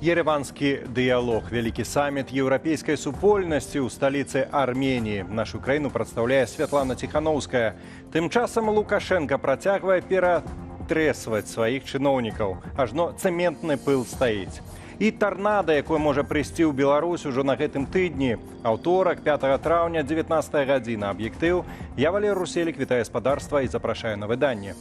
Ереванскі дыялог, вялікі саміт еўрапейскай супольнасці ў сталіцы Арменіі. Нашу краіну прадстаўляе Святлана Ціханаўская. Тым часам Лукашенко працягвае ператрэсваць сваіх чыноўнікаў. Ажно цэментны пыл стаіць. І тарнада, якое можа прыйсці ў Беларусь ужо на гэтым тыдні. Аўторак, 5 траўня, 19 гадзіна. Аб'ектыў. Я, Валер Руселік, вітаю спадарства і запрашаю на выданне.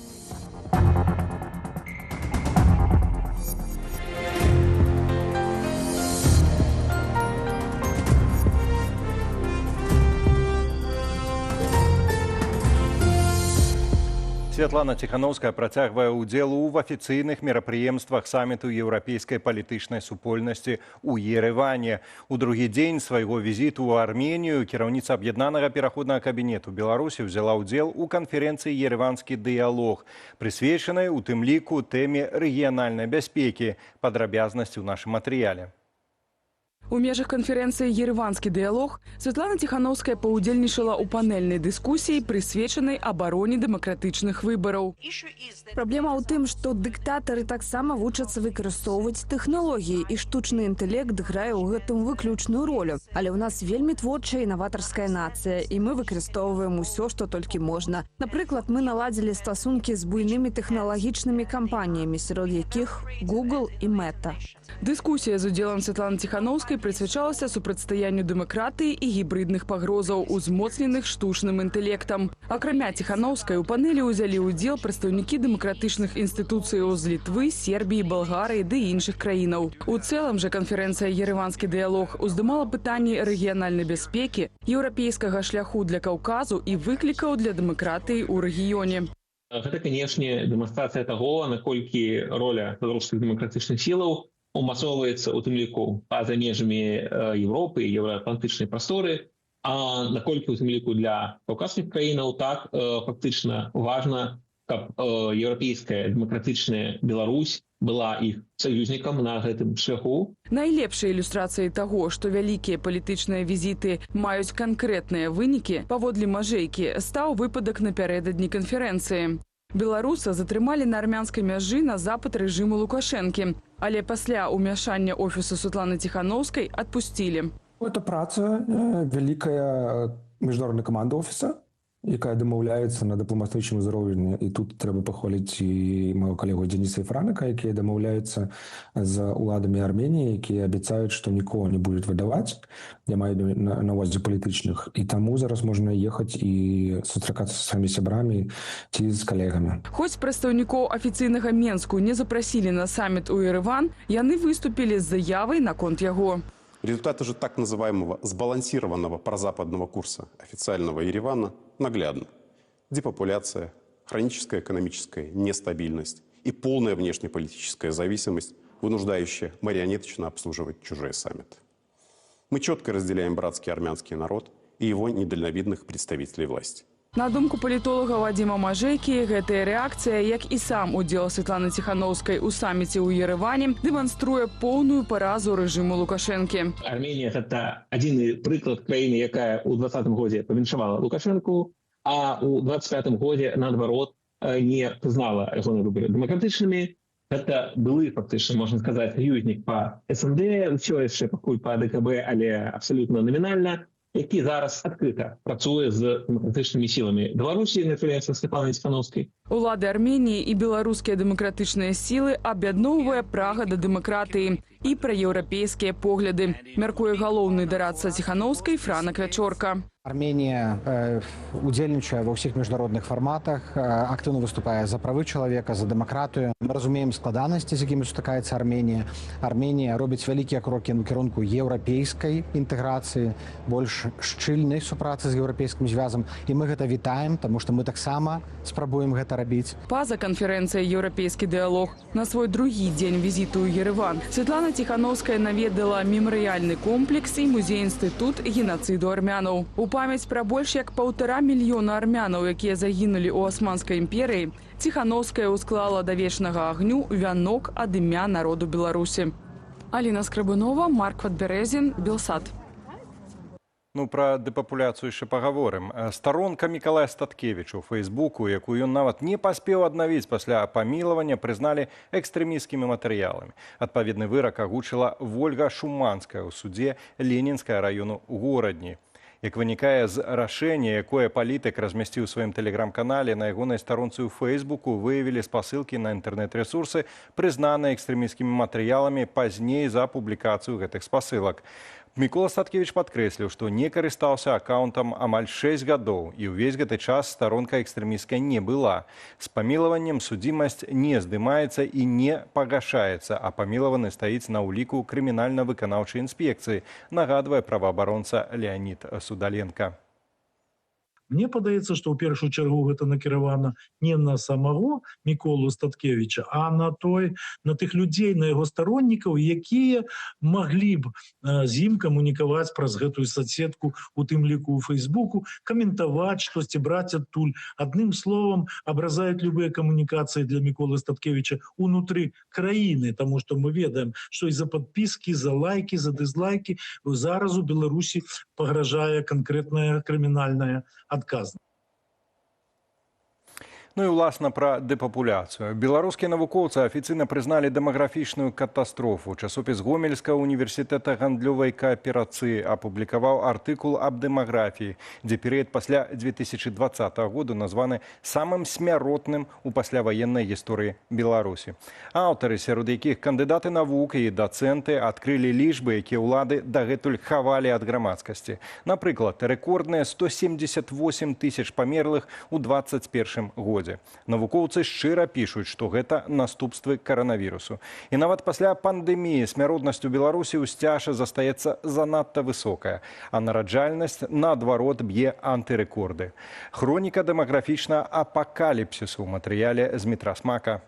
Святлана Ціханаўская працягвае ўдзел у афіцыйных мерапрыемствах саміту еўрапейскай палітычнай супольнасці ў Ерэване. У другі дзень свайго візіту ў Арменію кіраўніца аб'яднанага пераходнага кабінету Беларусі ўзяла ўдзел у канферэнцыі «Ереванскі дыялог», прысвечанай у тым ліку тэме рэгіянальнай бяспекі. Падрабязнасці ў нашым матэрыяле. У межах канферэнцыі «Ереванскі дыялог» Святлана Ціханаўская паўдзельнічала ў панельнай дыскусіі, прысвечанай абароне дэмакратычных выбараў. Праблема ў тым, што дыктатары таксама вучацца выкарыстоўваць тэхналогіі, і штучны інтэлект грае ў гэтым выключную ролю. Але ў нас вельмі творчая і наватарская нацыя, і мы выкарыстоўваем усё, што толькі можна. Напрыклад, мы наладзілі стасункі з буйнымі тэхналагічнымі кампаніямі, сярод якіх Google і Meta. Дыскусія з удзелам Святланы Ціханаўскай прысвячалася супрацьстаянню дэмакратыі і гібрыдных пагрозаў, узмоцненых штучным інтэлектам. Акрамя Ціханаўскай у панелі ўзялі ўдзел прадстаўнікі дэмакратычных інстытуцыяў з Літвы, Сербіі, Балгарыі ды іншых краінаў. У цэлым жа канферэнцыя «Ереванскі дыялог» уздымала пытанні рэгіянальнай бяспекі, еўрапейскага шляху для Каўказу і выклікаў для дэмакратыі ў рэгіёне. Гэта, канешне, дэманстрацыя таго, наколькі роля беларускіх дэмакратычных сілаў умацоўваецца ў тым ліку па-за межамі Еўропы і еўраатлантычнай прасторы, а наколькі ў тым ліку для каўказскіх краінаў так фактычна важна, каб еўрапейская дэмакратычная Беларусь была іх саюзнікам на гэтым шляху. Найлепшай ілюстрацыяй таго, што вялікія палітычныя візіты маюць канкрэтныя вынікі, паводле Мажэйкі, стаў выпадак напярэдадні канферэнцыі. Беларуса затрымалі на армянскай мяжы на запад рэжыму Лукашэнкі, але пасля ўмяшання офісу Святланы Ціханаўскай адпусцілі. Это праца вялікая міжнародная каманда офіса, якая дамаўляецца на дыпламатычным узроўні. І тут трэба пахваліць і майго калегу Дзеніса Ефраніка, якія дамаўляюцца з уладамі Арменіі, якія абяцаюць, што нікога не будуць выдаваць. Я маю на ўвазе палітычных. І таму зараз можна ехаць і сустракацца з сваімі сябрамі ці з калегамі. Хоць прадстаўнікоў афіцыйнага Менску не запрасілі на саміт у Ереван, яны выступілі з заявай наконт яго. Результаты же так называемого сбалансированного прозападного курса официального Еревана наглядны. Депопуляция, хроническая экономическая нестабильность и полная внешнеполитическая зависимость, вынуждающая марионеточно обслуживать чужие саммиты. Мы четко разделяем братский армянский народ и его недальновидных представителей власти. На думку палітолага Вадзіма Мажэйкі, гэтая рэакцыя, як і сам удзел Святланы Ціханаўскай у саміце ў Ереване, дэманструе поўную паразу рэжыму Лукашэнкі. Арменія – гэта адзіны прыклад краіны, якая ў 2020 годзе павіншавала Лукашэнку, а ў 2025 годзе, наадварот, не прызнала ягоныя выбары дэмакратычнымі. Гэта былы, фактычна, можна сказаць, саюзнік па СНД, усё яшчэ пакуль па ДКБ, але абсалютна намінальна, які зараз адкрыта працуе з дэмакратычнымі сіламі Беларусі на чале са Святланай Ціханаўскай. Улады Арменіі і беларускія дэмакратычныя сілы аб'ядноўвае прага да дэмакратыі і праеўрапейскія погляды, мяркуе галоўны дарадца Ціханаўскай Франак Вячорка. Армения удзельнічае ва ўсіх міжнародных фарматах, актыўна выступае за правы чалавека, за дэмакратыю. Мы разумеем складанасці, з якімі сутыкаецца Арменія. Арменія робіць вялікія крокі ў кірунку еўрапейскай інтэграцыі, больш шчыльнай супрацы з еўрапейскім звязам. І мы гэта вітаем, таму што мы таксама спрабуем гэта рабіць. Па-за канферэнцыяй «Еўрапейскі дыялог» на свой другі дзень візіту ў Ереван Святлана Ціханаўская наведала мемарыяльны комплекс і музей-інстытут генацыду армянаў. У памяць пра больш як 1,5 мільёна армянаў, якія загінулі ў Асманскай імперыі, Ціханаўская ўсклала да вечнага агню вянок ад імя народу Беларусі. Аліна Скрабунова, Марк Ватбярэзін, Белсат. Ну, пра дэпапуляцыю яшчэ пагаворым. Старонка Мікалая Статкевіча ў Фэйсбуку, якую ён нават не паспеў аднавіць пасля памілавання, прызналі экстрэмісцкімі матэрыяламі. Адпаведны вырак агучыла Вольга Шуманская ў судзе Ленінскага раёну горадні. Як вынікае з рашэння, якое палітык размясціў у сваім тэлеграм-канале, на ягонай старонцы ў Фэйсбуку выявілі спасылкі на інтэрнэт-рэсурсы, прызнаныя экстрэмісцкімі матэрыяламі пазней за публікацыю гэтых спасылак. Мікола Статкевіч падкрэсліў, што не карыстаўся аккаунтам амаль 6 гадоў, і ўвесь гэты час старонка экстрэмісцкай не была. З памілаваннем судзімасць не здымаецца і не пагашаецца, а памілаваны стаіць на ўліку крымінальна-выканаўчай інспекцыі, нагадвае праваабаронца Леонід Судаленко. Мне падаецца, што ў першую чаргу гэта накіравана не на самого Міколу Статкевіча, а на тых людзей, на яго староннікаў, якія маглі б з ім камунікаваць праз гэтую соцсетку, у тым ліку ў Фэйсбуку, каментаваць штосьці, браць адтуль. Адным словам, абразаюць любыя камунікацыі для Міколы Статкевіча унутры краіны, таму што мы ведаем, што і за падпіскі, за лайкі, за дызлайкі зараз у Беларусі пагражае канкрэтная крымінальная адказнасць. Ну і, уласна, пра дэпапуляцыю. Беларускія навукоўцы афіцыйна прызналі дэмаграфічную катастрофу. Часопіс Гомельскага універсітэта гандлёвай кааперацыі апублікаваў артыкул аб дэмаграфіі, дзе перыяд пасля 2020 году названы самым смяротным у пасляваеннай гісторыі Беларусі. Аўтары, сярод якіх кандыдаты навук і дацэнты, адкрылі лічбы, якія ўлады дагэтуль хавалі ад грамадскасці. Напрыклад, рэкордныя 178 тысяч памерлых у 2021 годзе. Навукоўцы шчыра пішуць, што гэта наступствы каранавірусу. І нават пасля пандэміі смяротнасць у Беларусі ў сцяжа застаецца занадта высокая, а нараджальнасць, наадварот, б'е антырэкорды. Хроніка дэмаграфічнага апакаліпсісу ў матэрыяле Змітра Смака.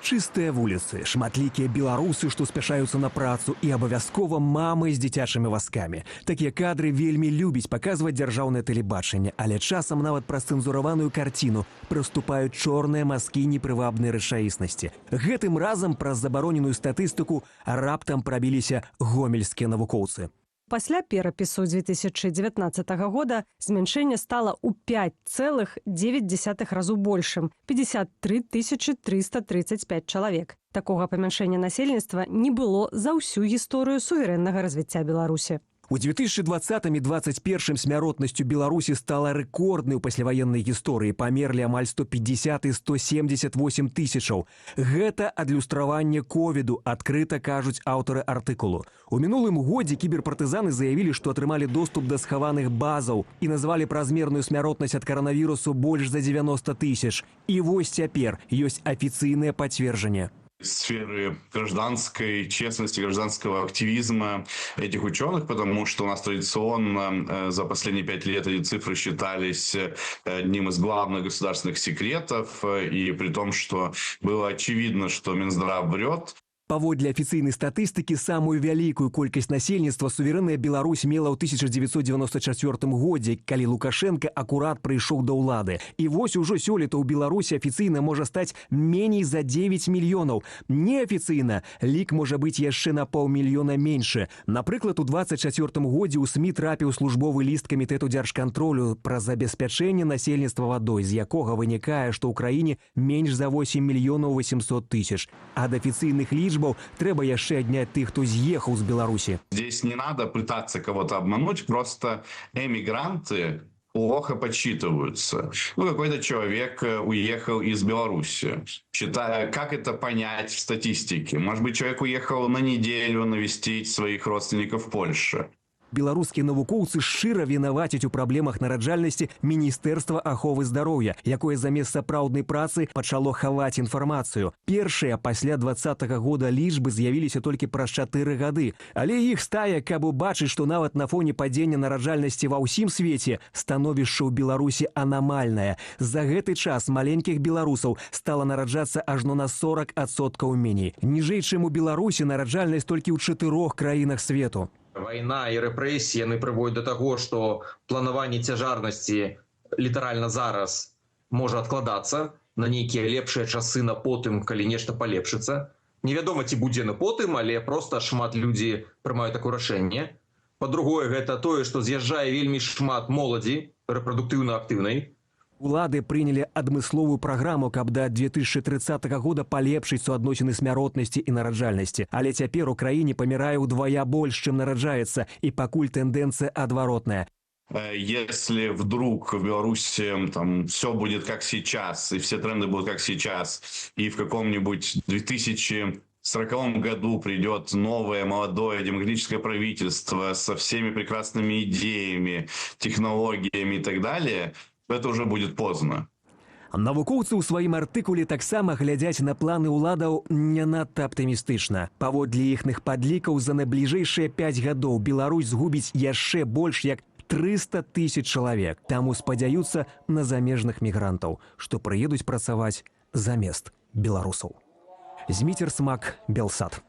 Чыстыя вуліцы, шматлікія беларусы, што спяшаюцца на працу, і абавязкова мамы з дзіцячымі вазкамі. Такія кадры вельмі любіць паказваць дзяржаўнае тэлебачанне, але часам нават праз цэнзураваную карціну прыступаюць чорныя мазкі непрывабнай рэчаіснасці. Гэтым разам праз забароненую статыстыку раптам прабіліся гомельскія навукоўцы. Пасля перапісу 2019 года змяншэнне стала ў 5,9 разу большым – 53 335 чалавек. Такога памяншэння насельніцтва не было за ўсю гісторыю суверэннага развіцця Беларусі. У 2020 і 2021 смяротнасцю Беларусі стала рэкорднай у пасляваеннай гісторыі. Памерлі амаль 150 і 178 тысячаў. Гэта адлюстраванне ковіду, адкрыта кажуць аўтары артыкулу. У мінулым годзе кіберпартызаны заявілі, што атрымалі доступ да схаваных базаў і назвалі празмерную смяротнасць ад каранавірусу больш за 90 тысяч. І вось цяпер ёсць афіцыйнае пацверджанне. Сферы гражданской честности, гражданского активизма этих ученых, потому что у нас традиционно за последние 5 лет эти цифры считались одним из главных государственных секретов, и при том, что было очевидно, что Минздрав врет. Паводле афіцыйнай статыстыкі, самую вялікую колькасць насельніцтва суверэнная Беларусь мела ў 1994 годзе, калі Лукашенко акурат прыйшоў да ўлады. І вось ужо сёлета ў Беларусі афіцыйна можа стаць меней за 9 мільёнаў. Неафіцыйна лік можа быць яшчэ на паўмільёна меншы. Напрыклад, у 2024 годзе ў СМІ трапіў службовы ліст камітэту дзяржкантролю пра забеспячэнне насельніцтва вадой, з якога вынікае, што ў краіне менш за 8 мільёнаў 800 тысяч. Ад афіцыйных лічб трэба яшчэ адняць тых, хто з'ехаў з Беларусі. Здесь не надо пытаться кого-то обмануть, просто эмигранты плохо подсчитываются. Какой-то человек уехал из Беларуси. Как это понять в статистике? Может быть, человек уехал на неделю навестить своих родственников в Польше. Беларускія навукоўцы шчыра вінавацяць у праблемах нараджальнасці Міністэрства аховы здароўя, якое замест сапраўднай працы пачало хаваць інфармацыю. Першыя пасля 2020 года лічбы з'явіліся толькі праз 4 гады. Але іх стая, каб убачыць, што нават на фоне падзення нараджальнасці ва ўсім свеце становішча ў Беларусі анамальнае. За гэты час маленькіх беларусаў стала нараджацца ажно на 40% меней. Ніжэй, чым у Беларусі нараджальнасць толькі ў 4 краінах свету. Вайна і рэпрэсіі яны прыводзяць да таго, што планаванне цяжарнасці літаральна зараз можа адкладацца на нейкія лепшыя часы на потым, калі нешта палепшыцца. Невядома, ці будзе на потым, але проста шмат людзей прымаюць такое рашэнне. Па-другое, гэта тое, што з'язджае вельмі шмат моладзі рэпрадуктыўна актыўнай. Улады прынялі адмысловую праграму, каб да 2030 года палепшыць суадносіны смяротнасці і нараджальнасці. Але цяпер у краіне памірае ўдвая больш, чым нараджаецца, і пакуль тэндэнцыя адваротная. Если вдруг в Беларуси там все будет как сейчас, и все тренды будут как сейчас, и в каком-нибудь 2040 году придет новое, молодое демократическое правительство со всеми прекрасными идеями, технологиями и так далее, то это уже будет поздно. Навукоўцы ў сваім артыкуле таксама глядзяць на планы ўладаў не надта аптымістычна. Паводле іхных падлікаў, за найбліжэйшыя 5 гадоў Беларусь згубіць яшчэ больш як 300 000 чалавек. Таму спадзяюцца на замежных мігрантаў, што прыедуць працаваць замест беларусаў. Зміцер Смак, Белсат.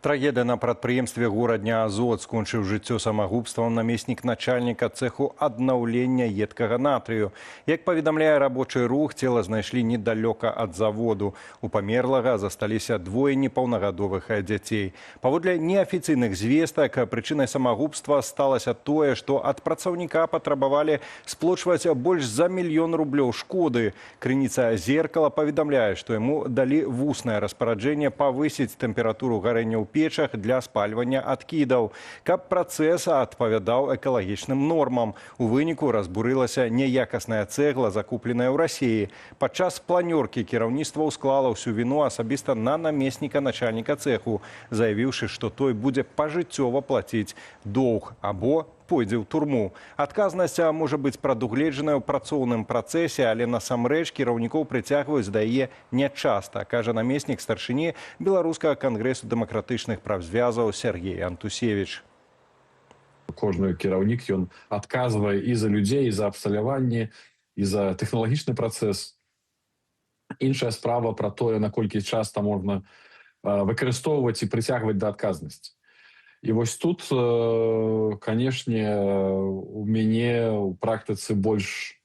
Трагедыя на прадпрыемстве горадня Азот скончыў жыццё самагубствам намеснік начальніка цэху аднаўлення едкага натрыю. Як паведамляе рабочы рух, цела знайшлі недалёка ад заводу. У памерлага засталіся двое непаўнагадовых дзяцей. Паводле неафіцыйных звестак, прычынай самагубства сталася тое, што ад працаўніка патрабавалі сплочваць больш за 1 000 000 рублёў шкоды. Крыніца «Зеркала» паведамляе, што яму далі вуснае распараджэнне павысіць тэмпературу гарэння ў печах для спальвання адкідаў, каб працэс адпавядаў экалагічным нормам. У выніку разбурылася няякасная цэгла, закупленая ў Расіі. Падчас планёркі кіраўніцтва ўсклала ўсю віну асабіста на намесніка начальніка цэху, заявіўшы, што той будзе пажыццёва плаціць доўг або пойдзе ў турму. Адказнасць можа быць прадугледжаная ў працоўным працэсе, але насамрэч кіраўнікоў прыцягваюць да яе нячаста, кажа намеснік старшыні Беларускага кангрэсу дэмакратычных правзвязаў Сергей Антусевіч. Кожны кіраўнік, ён адказвае і за людзей, і за абсталяванне, і за тэхналагічны працэс. Іншая справа пра тое, наколькі часта можна выкарыстоўваць і прыцягваць да адказнасці. І вось тут, канешне, у мяне ў практыцы больш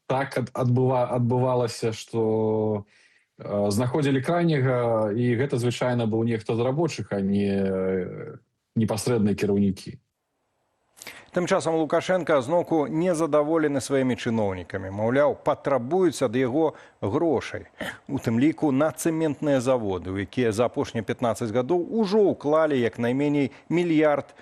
так адбывалася, што знаходзілі крайняга, і гэта звычайна быў нехта з рабочых, а не непасрэдныя кіраўнікі. Тым часам Лукашенка зноўку незадаволены сваімі чыноўнікамі. Маўляў, патрабуюць ад яго грошай. У тым ліку на цэментныя заводы, у якія за апошнія 15 гадоў ужо ўклалі як найменей $1 мільярд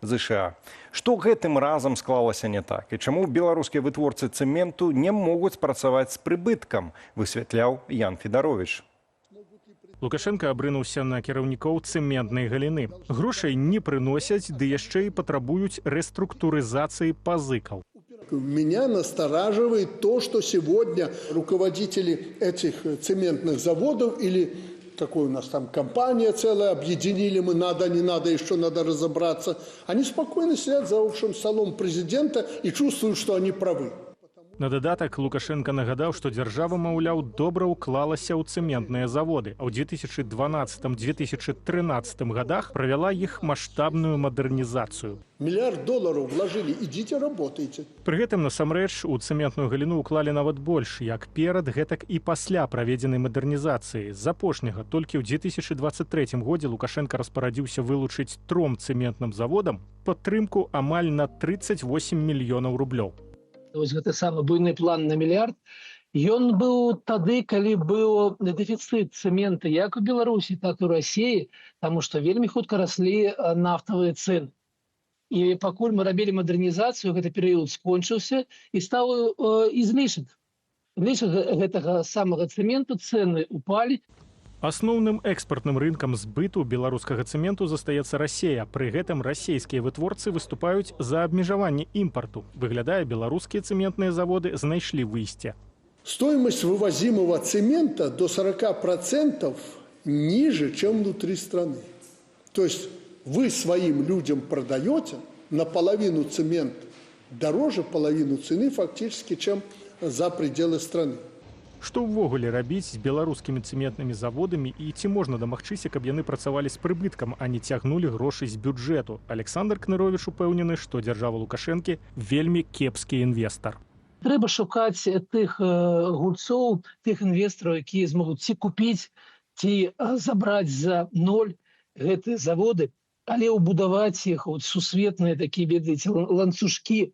США. Што гэтым разам склалася не так? І чаму беларускія вытворцы цэменту не могуць працаваць з прыбыткам, высвятляў Ян Федарович. Лукашенко абрынуўся на кіраўнікоў цэментнай галіны. Грошай не прыносяць, ды яшчэ і патрабуюць рэструктурызацыі пазыкаў. Меня настораживает то, что сегодня руководители этих цементных заводов или какой у нас там компания целая, объединили мы, надо, не надо, еще надо разобраться, они спокойно сидят за общим столом президента и чувствуют, что они правы. На дадатак Лукашенко нагадаў, што дзяржава, маўляў, добра ўклалася ў цэментныя заводы, а ў 2012-2013 годах правяла іх маштабную мадэрнізацыю. $1 миллиард вложили, идите работайте. Пры гэтым, насамрэч, у цэментную галіну ўклалі нават больш, як перад, гэтак і пасля праведзенай мадэрнізацыі. З апошняга толькі ў 2023 годзе Лукашенко распарадзіўся вылучыць 3 цэментным заводам падтрымку амаль на 38 мільёнаў рублёў. Вось гэты самы буйны план на $1 мільярд, ён быў тады, калі быў дэфіцыт цэмента як у Беларусі, так і ў Расіі, таму што вельмі хутка раслі нафтавыя цэны. І пакуль мы рабілі мадэрнізацыю, гэты перыяд скончыўся і стаў зменшыць. Зменшыць гэтага самага цэменту цэны упалі. Асноўным экспартным рынкам збыту беларускага цэменту застаецца Расія. Пры гэтым расійскія вытворцы выступаюць за абмежаванне імпарту. Выглядае, беларускія цэментныя заводы знайшлі выйсце. Стоимость вывозимого цемента до 40% ниже, чем внутри страны. То есть вы своим людям продаете наполовину цемент дороже половину цены фактически, чем за пределы страны. Што ўвогуле рабіць з беларускімі цэментнымі заводамі і ці можна дамагчыся, каб яны працавалі з прыбыткам, а не цягнулі грошы з бюджэту? Александр Кныровіч упэўнены, што дзяржава Лукашэнкі вельмі кепскі інвестар. Трэба шукаць тых гульцоў, тых інвестараў, якія змогуць ці купіць, ці забраць за 0, гэтыя заводы, але ўбудаваць іх вот сусветныя такія, ведаеце, ланцужкі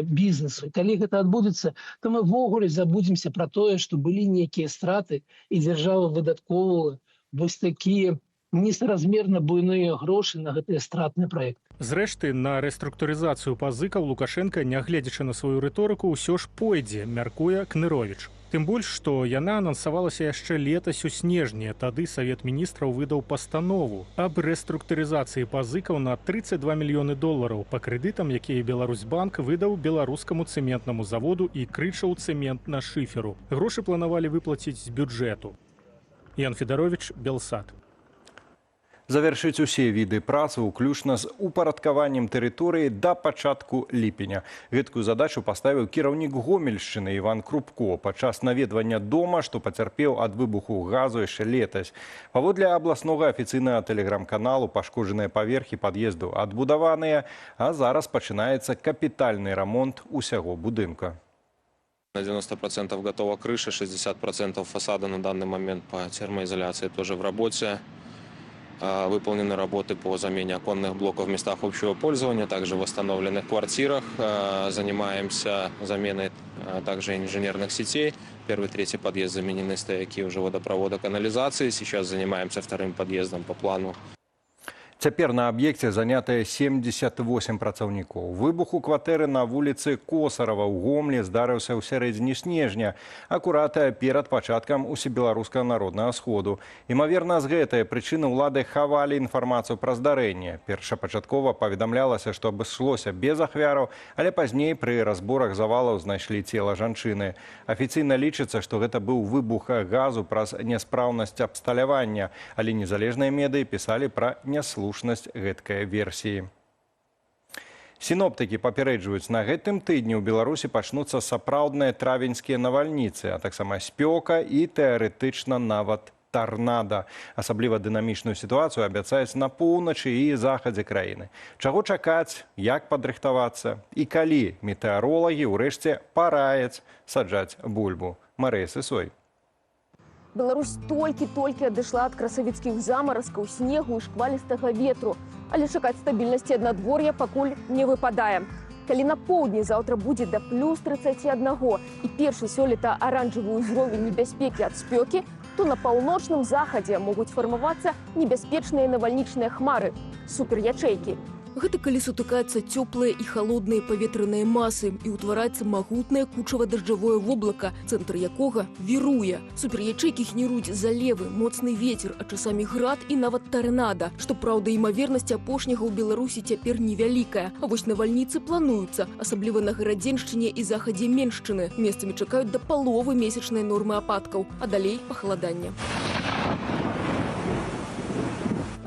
бізнесу. Калі гэта адбудзецца, то мы ввогуле забудземся пра тое, што былі нейкія страты і дзяржава выдаткоўвала вось такія несаразмерна буйныя грошы на гэтыя стратныя праекты. Зрэшты, на рэструктурызацыю пазыкаў Лукашенка, нягледзячы на сваю рыторыку, ўсё ж пойдзе, мяркуе Кныровіч. Тым больш, што яна анансавалася яшчэ летась у снежні. Тады Савет міністраў выдаў пастанову аб рэструктурызацыі пазыкаў на $32 мільёны па крэдытам, якія Беларусьбанк выдаў беларускаму цэментнаму заводу і Крычаў цэмент на шыферу. Грошы планавалі выплаціць з бюджэту. Ян Федарович, Белсат. Завяршыць усе віды працы, уключна з упарадкаваннем тэрыторыі да пачатку ліпеня. Гэткую задачу паставіў кіраўнік Гомельшчыны Іван Крупко падчас наведвання дома, што пацярпеў ад выбуху газу яшчэ летась. Паводле абласнога афіцыйнага тэлеграм-каналу пашкоджаныя паверхі пад'езду адбудаваныя, а зараз пачынаецца капітальны рамонт усяго будынка. На 90% готова крыша, 60% фасада на данный момент по термоизоляции тоже в работе. Выполнены работы по замене оконных блоков в местах общего пользования, также в восстановленных квартирах. Занимаемся заменой также инженерных сетей. Первый, третий подъезд заменены стояки уже водопровода, канализации. Сейчас занимаемся вторым подъездом по плану. Цяпер на аб'екце занятыя 78 працаўнікоў. Выбух у кватэры на вуліцы Косарава ў Гомлі здарыўся ў сярэдзіне снежня, акурат перад пачаткам усебеларускага народнага сходу. Імаверна, з гэтай прычыны ўлады хавалі інфармацыю пра здарэнне. Першапачаткова паведамлялася, што абышлося без ахвяраў, але пазней пры разборах завалаў знайшлі цела жанчыны. Афіцыйна лічыцца, што гэта быў выбух газу праз няспраўнасць абсталявання, але незалежныя медыі пісалі пра няслушнасць гэткай версіі. Сіноптыкі папярэджваюць, на гэтым тыдні ў Беларусі пачнуцца сапраўдныя травеньскія навальніцы, а таксама спёка і тэарэтычна нават тарнада. Асабліва дынамічную сітуацыю абяцаюць на поўначы і захадзе краіны. Чаго чакаць, як падрыхтавацца і калі метэаролагі ўрэшце параяць саджаць бульбу. Марыя Сысой. Беларусь толькі адышла ад красавіцкіх замаразкаў, снегу і шквалістага ветру. Але чакаць стабільнасці надвор'я пакуль не выпадае. Калі на поўдні заўтра будзе да плюс 31 і першы сёлета аранжавы ўзровень небяспекі ад спёкі, то на паўночным захадзе могуць фармавацца небяспечныя навальнічныя хмары, суперячэйкі. Гэта калі сутыкаюцца цёплыя і халодныя паветраныя масы і ўтвараецца магутнае кучава-дажджавое воблака, цэнтр якога віруе. Суперячэйкі гніруць залевы, моцны вецер, а часамі град і нават тарнада. Што праўда, імавернасць апошняга ў Беларусі цяпер невялікая. А вось навальніцы плануюцца, асабліва на Гарадзеншчыне і захадзе Меншчыны. Месцамі чакаюць да паловы месячнай нормы ападкаў, а далей пахаладанне.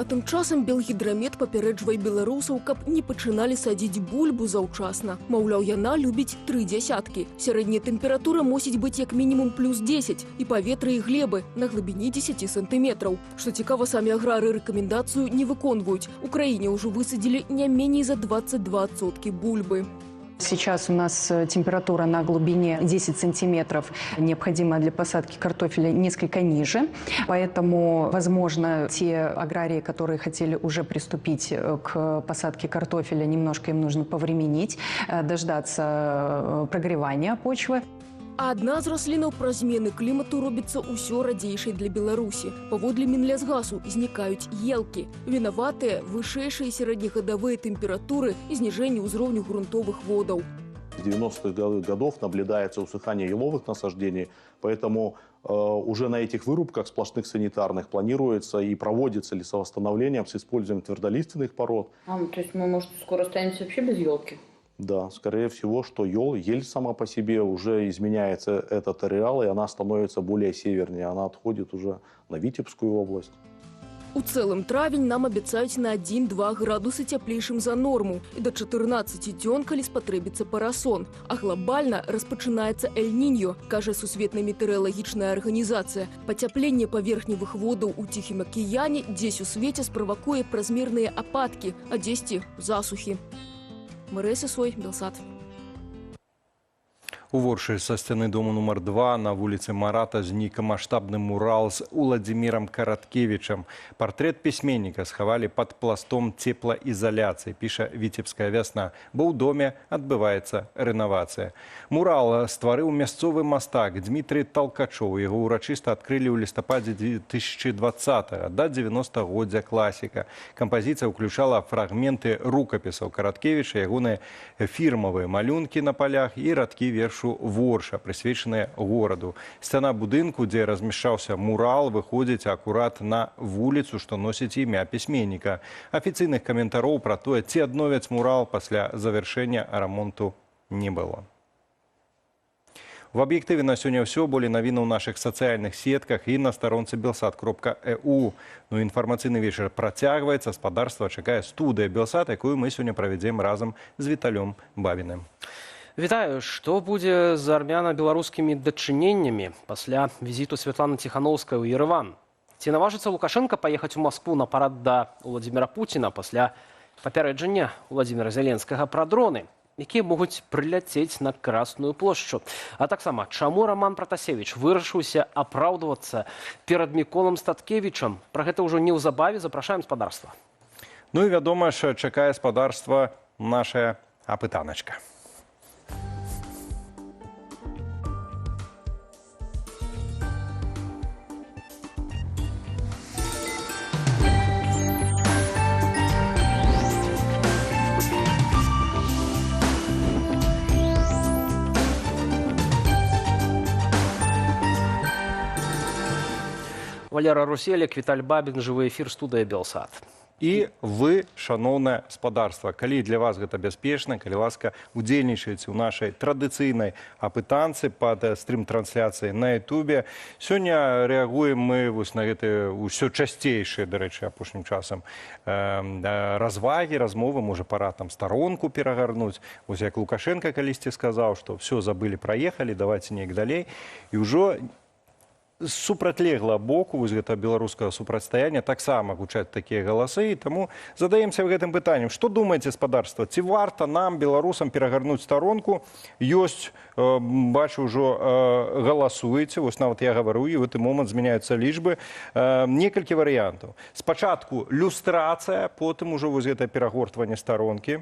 А тым часам Белгідрамет папярэджвае беларусаў, каб не пачыналі садзіць бульбу заўчасна. Маўляў, яна любіць 3 дзясяткі. Сярэдняя тэмпература мусіць быць як мінімум плюс 10 і паветра і глебы на глыбіні 10 сантыметраў. Што цікава, самі аграры рэкамендацыю не выконваюць. У краіне ўжо высадзілі не меней за 22% бульбы. Сейчас у нас температура на глубине 10 сантиметров, необходимая для посадки картофеля, несколько ниже. Поэтому, возможно, те аграрии, которые хотели уже приступить к посадке картофеля, немножко им нужно повременить, дождаться прогревания почвы. А адна з раслінаў пра змены клімату робіцца ўсё радзейшай для Беларусі. Паводле Мінлясгасу знікаюць елкі. Вінаватыя вышэйшыя сярэднегадавыя тэмпературы і зніжэнне ўзроўню грунтовых водаў. С 90-х годов наблюдается усыхание еловых насаждений, поэтому уже на этих вырубках сплошных санитарных планируется и проводится лесовосстановление с использованием твердолиственных пород. То есть мы, может, скоро останемся вообще без елки? Да, скорее всего, что ель сама по себе уже изменяется этот ареал, и она становится более севернее. Она отходит уже на Витебскую область. У цэлым травень нам абяцаюць на 1-2 градусы цяплейшым за норму і да 14 дзён, калі спатрэбіцца парасон. А глобальна распачынаецца Эль-Ніньо, кажа Сусветная метэаралагічная арганізацыя. Пацяпленне паверхневых водаў у Ціхім акіяне дзесь у свеце справакуе празмерныя ападкі, а дзесьці засухі. Марыя Сысой, Белсат. У Воршы са сцяны дому нумар 2 на вуліцы Марата знік маштабны мурал з Уладзімірам Караткевічам. Партрэт пісьменніка схавалі пад пластом цеплаізаляцыі, піша Віцебская вясна, бо ў доме адбываецца рэновацыя. Мурал стварыў мясцовы мастак Дмітрий Толкачоў. Яго ўрачыста адкрылі ў лістападзе 2020-го, да 90-годдзя класіка. Кампазіцыя ўключала фрагменты рукапісаў Караткевіча, ягоныя фірмавыя малюнкі на палях і радкі вершу Ворша, прысвечаныя гораду. Сцяна будынку, дзе размяшчаўся мурал, выходзіць акурат на вуліцу, што носіць імя пісьменніка. Афіцыйных каментароў пра тое, ці адновяць мурал пасля завяршэння рамонту не было. В аб'ектыве на сёння ўсё, болей навіны ў нашых сацыяльных сетках і на старонцы belсат.eu. Ну, інфармацыйны вечар працягваецца, спадарства чакае студыя Белсат, якую мы сёння правядзем разам з Віталём Бабіным. Вітаю, што будзе з армяна-беларускімі дачыненнямі пасля візіту Святланы Ціханаўскай у Ерэван? Ці наважыцца Лукашенка паехаць у Маскву на парад да Уладзіміра Пуціна пасля папярэджання Уладзіміра Зеленскага пра дроны, якія могуць прыляцець на Красную плошчу? А таксама, чаму Роман Пратасевіч вырашыўся апраўдвацца перад Міколам Статкевічам? Пра гэта ўжо неўзабаве, запрашаем спадарства. Ну і вядома ж, чакае спадарства наша апытаначка. Валера Руселек, Віталь Бабін, жывы эфір, студыя Белсат. І вы, шаноўнае спадарства, калі для вас гэта бяспечна, калі ласка, удзельнічаеце ў нашай традыцыйнай апытанцы пад стрым-трансляцыяй на Ютубе. Сёння рэагуем мы на гэтыя ўсё часцейшыя, дарэчы, апошнім часам развагі, размовы, можа, пара там старонку перагарнуць. Вось як Лукашенка калісьці сказаў, што ўсё забылі, праехалі, давайце неяк далей. І ўжо з супрацьлеглага боку вось гэта беларускага супрацьстаяння таксама гучаць такія галасы, і таму задаемся гэтым пытаннем. Што думаеце, спадарства, ці варта нам, беларусам, перагарнуць старонку? Ёсць, бачу, ўжо галасуеце, вось нават я гавару, і ў гэты момант змяняюцца лічбы. Некалькі варыянтаў. Спачатку люстрацыя, потым ужо вось гэта перагортванне старонкі.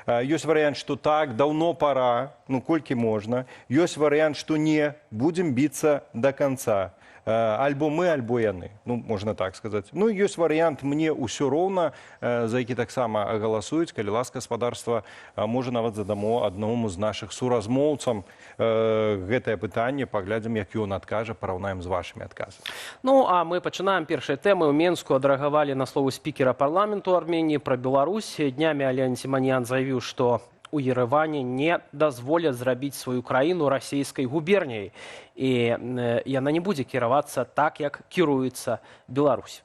Ёсць варыянт, што так, даўно пара, ну колькі можна. Ёсць варыянт, што не, будзем біцца да канца. Альбо мы, альбо яны, ну, можна так сказаць. Ну, ёсць варыянт «мне ўсё роўна», за які таксама галасуюць, калі ласка, спадарства, можа нават задамо аднаму з нашых суразмоўцам гэтае пытанне, паглядзім, як ён адкажа, параўнаем з вашымі адказамі. Ну, а мы пачынаем першай тэмы. У Менску адрэагавалі на словы спікера парламенту Арменіі пра Беларусь. Днямі Ален Сіманян заявіў, што у Ерэване не дазволяць зрабіць сваю краіну расійскай губерняй. І яна не будзе кіравацца так, як кіруецца Беларусь.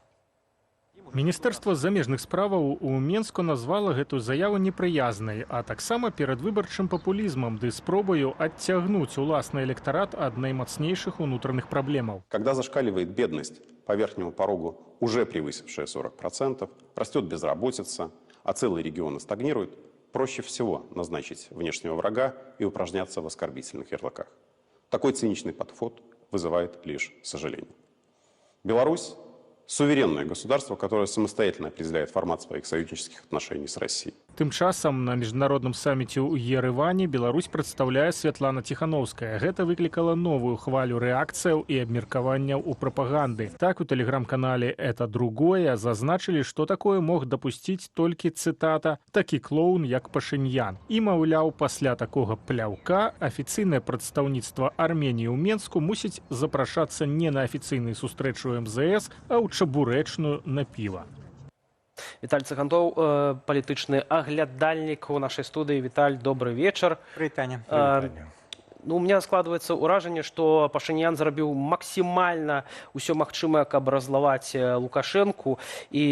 Міністэрства замежных справаў у Менску назвала гэту заяву непрыязнай, а таксама перадвыбарчым папулізмам ды спробаю адцягнуць уласны электарат ад наймацнейшых унутраных праблемаў. Когда зашкаливает бедность по верхнему порогу, уже превысившая 40%, растет безработица, а целые регионы стагнируют, проще всего назначить внешнего врага и упражняться в оскорбительных ярлыках. Такой циничный подход вызывает лишь сожаление. Беларусь – суверенное государство, которое самостоятельно определяет формат своих союзнических отношений с Россией. Тым часам на міжнародным саміце ў Ерэване Беларусь прадстаўляе Святлана Ціханаўская. Гэта выклікала новую хвалю рэакцыяў і абмеркаванняў у прапаганды. Так, у тэлеграм-канале «Это другое» зазначылі, што такое мог дапусціць толькі, цытата, «такі клоун, як Пашыньян». І, маўляў, пасля такога пляўка афіцыйнае прадстаўніцтва Арменіі ў Менску мусіць запрашацца не на афіцыйную сустрэчу МЗС, а ў чабурэчную на піва. Віталь Цыгантоў, палітычны аглядальнік у нашай студыі. Віталь, добры вечар. Прывітанне. Ну, у меня складывается ўражанне, што Пашынян зрабіў максімальна ўсё магчымае, каб разлаваць Лукашэнку, і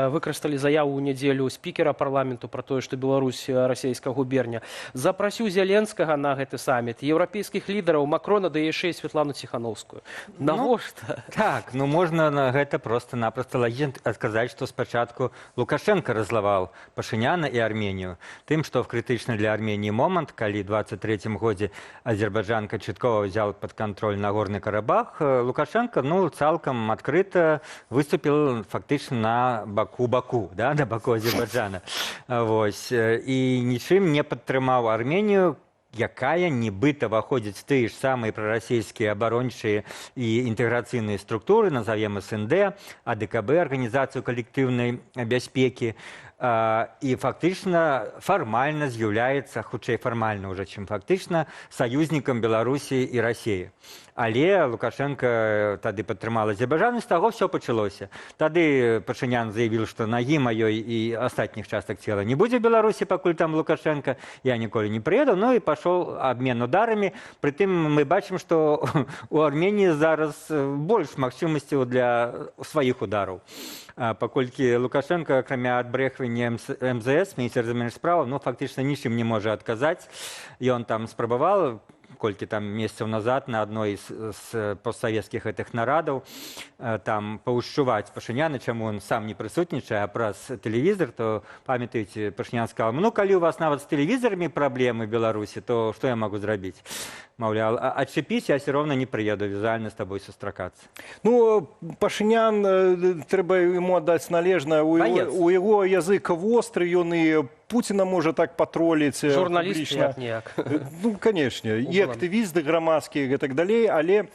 выкарысталі заяву ў нядзелю спікера парламенту пра тое, што Беларусь расійская губерня. Запрасіў Зеленскага на гэты саміт, еўрапейскіх лідараў, Макрона, да яшчэ і Святлану Ціханаўскую. Навошта? Так, ну можна на гэта проста-напроста лагічна адказаць, што спачатку Лукашенко разлаваў Пашыняна і Арменію. Тым, што в крытычны для Арменіі момант, калі ў 23-м годзе Азербайджан канчаткова взял под контроль Нагорный Карабах, Лукашенко, ну, цалкам открыто выступил фактично на Баку, да, на Баку Азербайджана. Вось. И ничем не падтрымаў Армению, якая нібыта выходит в тыя ж самыя прарасійскія абарончыя і інтэграцыйныя структуры, назовем СНД, АДКБ, Организацию коллективной бяспекі, и фактично формально з'яўляецца, хутчэй формально уже, чем фактично, союзником Беларусі и России. Але Лукашенко тады падтрымал Азербайджан, и з таго все пачалося. Тады Пашынян заявил, что ноги маёй и астатніх частак цела не будзе в Беларусі, пакуль там Лукашенко, я ніколі не приеду, ну и пошел обмен ударами. Притым мы бачым, что у Армении зараз больш магчымасцяў для сваіх удараў. Паколькі Лукашенко, акрамя адбрэхвання МЗС, міністр закардонных спраў, ну, фактычна нічым не можа адказаць. Ён там спрабаваў, колькі там месяцаў назад на адной з постсавецкіх гэтых нарадаў там паўшчуваць Пашыняна, чаму он сам не прысутнічае, а праз тэлевізор, то памятаеце, Пашынян сказал: ну, калі у вас нават з тэлевізорамі праблемы в Беларусі, то што я могу зрабіць? Маўляў, адчапіць, я все равно не приеду візуальна з тобой сустракацца. Ну, Пашынян, трэба ему аддаць належнае, у яго язык востры, ён і Путина можа так патроліць журналіст як-ніяк. Ну, канешне, і актывісты грамадскія і так далей, але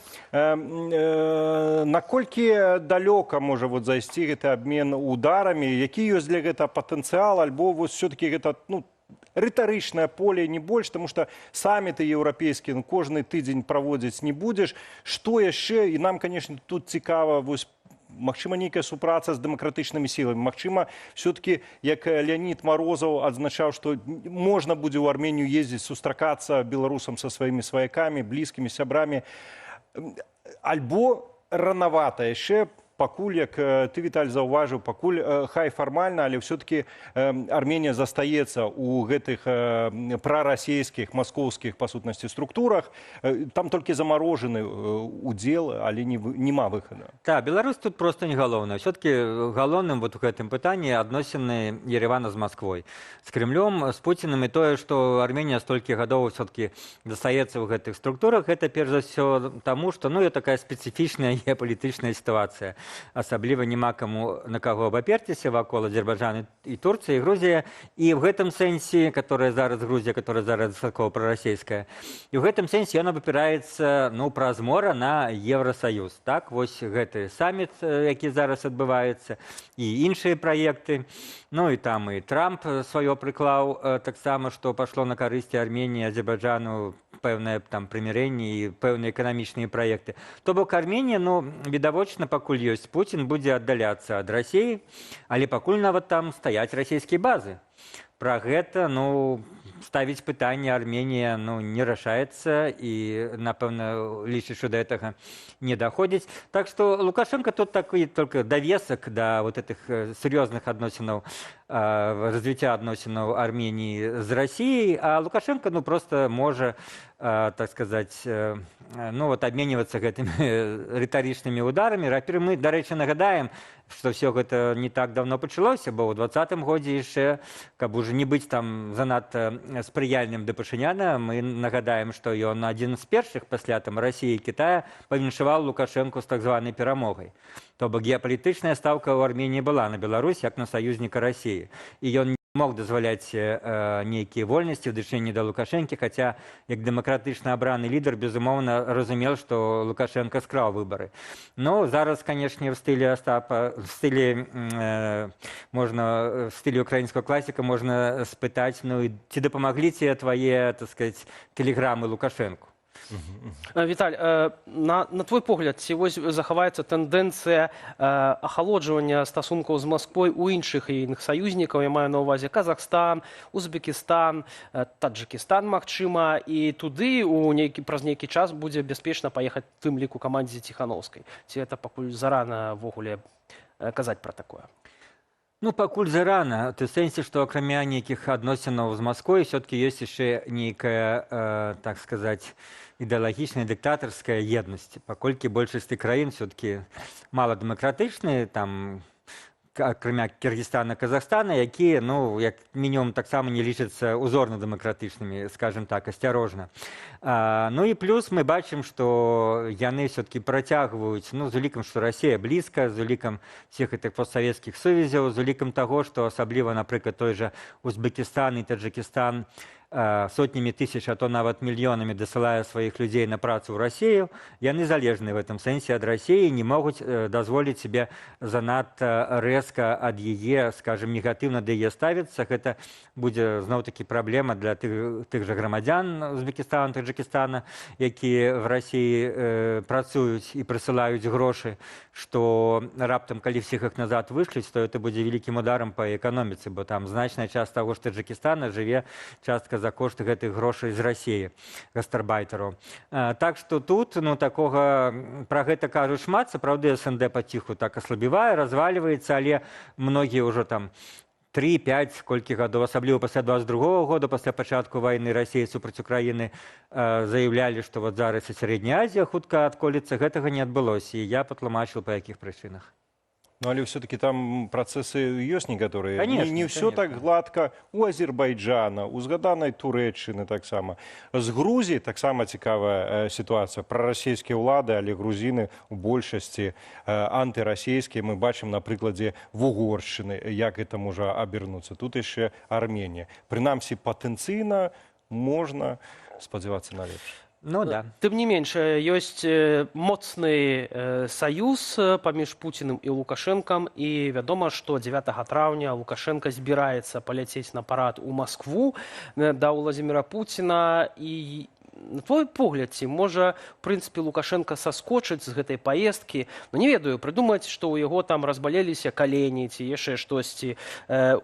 наколькі далёка можа вот зайсці гэты абмен ударамі, які ёсць для гэта патэнцыял, альбо вот все-таки гэта, ну, рытарычнае поле, не больш, потому что самміты еўрапейскія кожны тыдзень праводзіць не будзеш. Што яшчэ? І нам, конечно, тут цікава, вось, магчыма, нейкая супраца з дэмакратычнымі сіламі. Магчыма, все-таки, як Леонид Морозов адзначаў, што можна будзе ў Арменію ездзіць, сустракацца беларусам са сваімі сваякамі, блізкімі сябрамі. Альбо ранавата яшчэ, пакуль, як ты, Віталь, заўважыў, пакуль хай фармальна, але все-таки Арменія застаецца ў гэтых прарасійскіх, маскоўскіх, па сутнасці, структурах. Там толькі замарожаны удзел, але нема выхада. Так, Беларусь тут просто не галоўная. Все-таки галоўным вот у гэтым пытанні адносіны Еревана з Москвой. З Кремлем, з Путиным, і тое, што Арменія столькі гадоў все-таки застаецца ў гэтых структурах, гэта перш за ўсё таму, што, ну, такая спецыфічная геапалітычная сітуацыя. Асабліва няма каму на каго абаперціся вакол Азербайджана і Турцыя, і Грузія, і ў гэтым сэнсе, которая зараз Грузія, которая зараз дастаткова прарасійская, і ў гэтым сэнсе ён абапіраецца, ну, праз мора на Еўрасаюз. Так, вось гэты самміт, які зараз адбываецца, і іншыя праекты. Ну, і там і Трамп сваё прыклаў таксама, што пашло на карысці Арменіі, Азербайджану, пэўнае там прымірэнне і пэўныя эканамічныя праекты. То бок Арменія, ну, відавочна, пакуль ёсць Путін, будзе аддаляцца ад Расіі, але пакуль нават там стаяць расійскія базы. Пра гэта, ну, ставіць пытанне Арменія, ну, не рашаецца і, напэўна, лічыць, што да гэтага не даходзіць. Так што Лукашенко тут такі только давесак да вот этих сур'ёзных адносінаў, развіцця адносінаў Арменіі з Расіяй, а Лукашенко, ну, просто можа, так сказать, ну, вот обмениваться гэтымі рытарычнымі ударамі. Мы, дарэчы, нагадаем, што все гэта не так давно пачалося, бо ў 2020 годзе яшчэ, каб уже не быць там занадта спрыяльным да Пашыняна, мы нагадаем, што ён адзін з першых пасля там Расіі і Китая павіншаваў Лукашенку з так званай перамогай. То бок геапалітычная стаўка ў Арменіі была на Беларусь як на саюзніка Расіі. І ён мог дазваляць нейкія вольнасці ў дачыненні да Лукашэнкі, хаця як дэмакратычна абраны лідар, безумоўна, разумеў, што Лукашенко скраў выбары. Ну, зараз, канешне, в стылі Остапа, в стылі украінскага класіка можна спытаць, ну, ці дапамаглі ці твае, так сказаць, тэлеграмы Лукашэнку? Віталь, на твой погляд, ці вось захаваецца тэндэнцыя ахалоджвання стасункаў з Масквой у іншых іных саюзнікаў, я маю на ўвазе Казахстан, Узбекістан, Таджикістан, магчыма, і туды праз нейкі час будзе бяспечна паехаць в тым ліку камандзе Ціханаўскай. Ці гэта пакуль зарана ввогуле казаць пра такое? Ну, пакуль зарана, в сэнсе, што акрамя нейкіх адносінаў з Масквой все-таки ёсць яшчэ нейкая, так сказаць, ідэалагічная дыктатарская еднасць, паколькі большасці краін все-таки мала дэмакратычныя, там акрамя Кыргызстана, Казахстана, якія, ну, як мінімум таксама не лічацца узорна-дэмакратычнымі, скажем так, асцярожна. Ну і плюс мы бачым, што яны все-таки працягваюць, ну, з улікам, што Расія блізка, з улікам всіх гэтых постсавецкіх сувязяў, з улікам таго, што асабліва, напрыклад, той жа Узбекістан і Таджикістан сотнями тысяч, а то нават мільёнамі дасылае сваіх людзей на працу ў Расію, яны залежны в этом сэнсе ад Расіі, не могуць дазволіць себе занадта рэзка ад яе, скажем, негатыўна да яе ставіцца. Гэта будзе зноў-такі праблема для тых жа грамадзян Узбекістана, Таджикістана, якія в Расіі працуюць і прысылаюць грошы, што раптам, калі всіх іх назад вышлюць, то это будзе вялікім ударам па эканоміцы, бо там значная частка таго ж Таджикістана жыве частка за кошт гэтых грошай з Расіі, гастарбайтараў. Так што тут, ну, такога, пра гэта кажуць шмат, сапраўды СНД паціху так аслабівае, развальваецца, але многія ўжо там 3-5, колькі гадоў, асабліва пасля 22-го года, пасля пачатку вайны Расіі супраць Украіны, заявлялі, што вот зараз і Сярэдняя Азія хутка адколецца, гэтага не адбылося, і я патлумачыў, па якіх прычынах. Ну, але все-таки там процессы есть некоторые. Конечно, не все так гладко у Азербайджана, у згаданай Туреччыны таксама. З Грузіі таксама цікавая ситуация. Прарасійскія ўлады, але грузіны у большасці антырасійскія. Мы бачым на прыкладзе Вугоршчыны, як гэта можа абернуцца. Тут яшчэ Арменія. Прынамсі, патэнцыйна можна спадзявацца на лепш. Ну да. Тым не менш, ёсць моцны саюз паміж Пуціным і Лукашэнкам, і вядома, што 9 траўня Лукашенко збіраецца паляцець на парад у Маскву да Владзіміра Пуціна, і на твой погляд, ці можа, в прынцыпе, Лукашенко саскочыць з гэтай паездкі, ну, не ведаю, прыдумаць, што ў яго там разбалеліся калені ці яшчэ штосьці,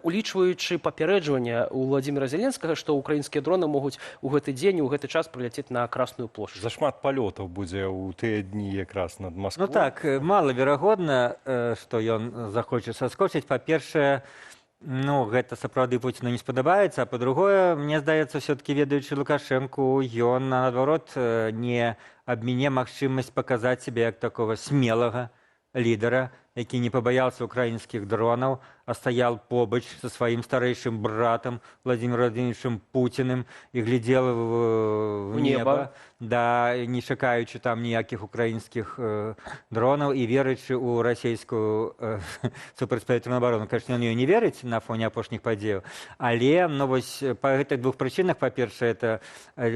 улічваючы папярэджванне у Владзіміра Зеленскага, што украінскія дроны могуць у гэты дзень, у гэты час прыляцець на Красную плошчу. Зашмат палётаў будзе ў тыя дні якраз над Масквой. Ну так, малаверагодна, што ён захоча саскочыць. Па-першае, ну, гэта сапраўды Пуціну не спадабаецца, а па-другое, мне здаецца, все-таки ведаючы Лукашэнку, ён, наадварот, не абміне магчымасць паказаць сябе як такого смелага лідара, які не пабаяўся украінскіх дронаў, а стаял побач со сваім старэйшым братам Владимиром Владимировичем Путиным і глядзел в неба, да, не чакаючы там ніякіх украінскіх дронаў і верачы ў расійскую супрацьпавітряную абарону. Конечно, ён не верыць на фоне апошніх падзеяў, але ну, вось, па гэтых двух прычынах, па-першае, это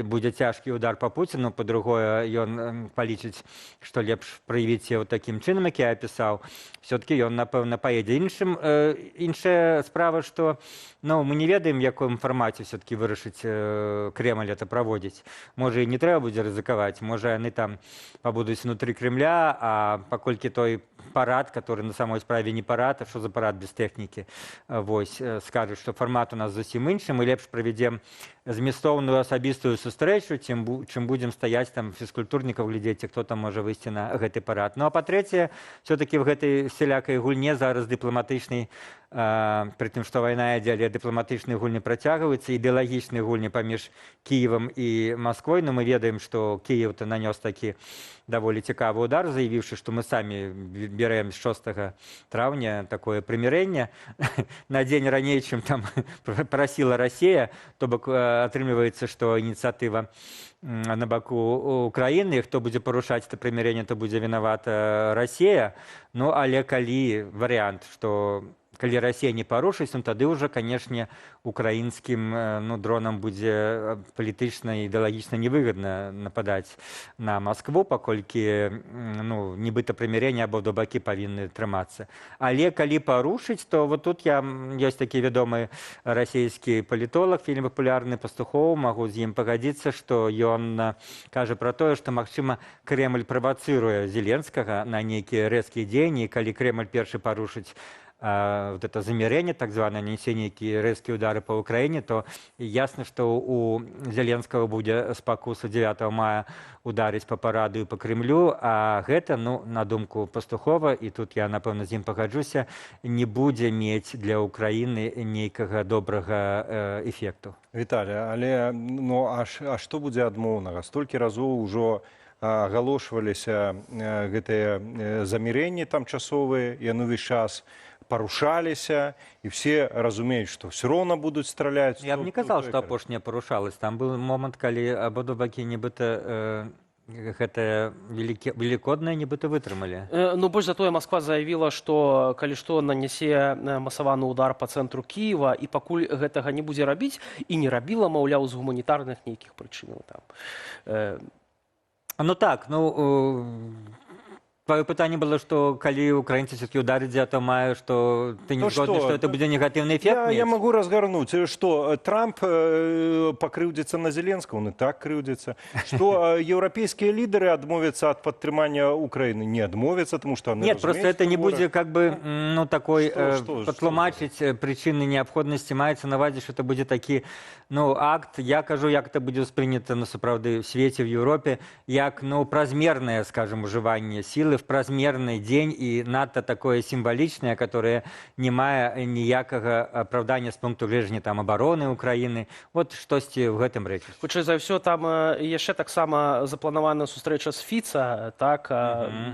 будзе цяжкі удар па Пуціну, па-другое, ён палічыць, што лепш праявіць яго такім чынам, які я апісаў. Все-таки ён, напэўна, паедзе. Іншая справа, што ну, мы не ведаем, в якім фармаце все-таки вырашыць Кремль это праводзіць. Можа, і не трэба будзе рызыкаваць, можа, яны там пабудуць внутры Кремля, а паколькі той парад, который на самой справе не парад, а што за парад без тэхнікі, вось, скажуць, што фармат у нас зусім іншы, мы лепш правядзем змістоўную асабістую сустрэчу, чым будзем стаяць там фізкультурнікаў, глядзець, хто там можа выйсці на гэты парад. Ну, а па-трэцяе, все-таки в гэтай всялякай гульне зараз дыпламатычнай, пры тым, што вайна ідзе, але дыпламатычныя гульні працягваюцца, ідэалагічныя гульні паміж Кіевам і Масквой, но мы ведаем, што Кіев-то нанёс такі даволі цікавы удар, заявіўшы, што мы самі берем з 6 траўня такое прымірэнне на дзень раней, чым там прасіла Расія, то бок атрымліваецца, што ініцыятыва на баку Украіны, хто будзе парушаць это прымірэнне, то будзе вінавата Расія. Ну, але калі варыянт, што калі Расія не парушыць, ну, тады ўжо, канешне, украінскім ну, дронам будзе палітычна і ідэалагічна невыгадна нападаць на Маскву, паколькі ну, нібыта прымірэнне абодва бакі павінны трымацца. Але калі парушыць, то вот тут ёсць такі вядомы расійскі палітолог, вельмі папулярны Пастухоў, магу з ім пагадзіцца, што ён кажа пра тое, што, магчыма, Кремль правацыруе Зеленскага на нейкія рэзкія дзеянні, калі Кремль першы парушыць вот это замерение, так званое, нанесение резкие удары по Украине, то ясно, что у Зеленского будет спокуса 9 мая ударить по параду и по Кремлю, а гэта, ну, на думку Пастухова, и тут я, напэўна, з ім пагаджуся, не будзе мець для Украины нейкага добрага эффекту. Віталій, але ну, а што будзе адмоўнага? Столькі разоў ужо агалошваліся гэтыя замірэнні там часовыя, яны ўвесь час парушаліся, і все разумеюць, што все роўна будуць страляць. Я б не казаў, што апошняе парушалась. Там быў момант, калі абодва бакі нібыта гэтае велікоднае нібыта вытрымалі. Ну, больш затое Москва заявіла, што калі што нанясе масаваны удар па цэнтру Кіева, і пакуль гэтага не будзе рабіць, і не рабіла, маўляў, з гуманітарных нейкіх прычынаў там. Ну так, твое пытанне было, што калі украінцы все-таки ударыць атамаю, што ты не згодны, што это будзе негатыўны эфект? Я могу разгарнуць, што Трамп пакрыўдзіцца на Зеленскага, он і так крыўдзіцца, што еўрапейскія лідары адмовяцца ад падтрымання Украіны, не адмовяцца, тому што нет, просто это не будзе как бы такой патлумачыць прычыны неабходнасці, маецца на ўвазе, што это будзе такі акт, я кажу, як это будзе ўспрынята сапраўды в свеце, в Еўропе, як празмернае, скажем, ужыванне сілы в празмерны дзень і надта такое сімвалічнае, которое не мае ніякага апраўдання з пункту гледжання там абароны Украіны. Вот штосьці ў гэтым рэчы. Хутчэй за ўсё, там яшчэ таксама запланавана сустрэча з Фіца, так?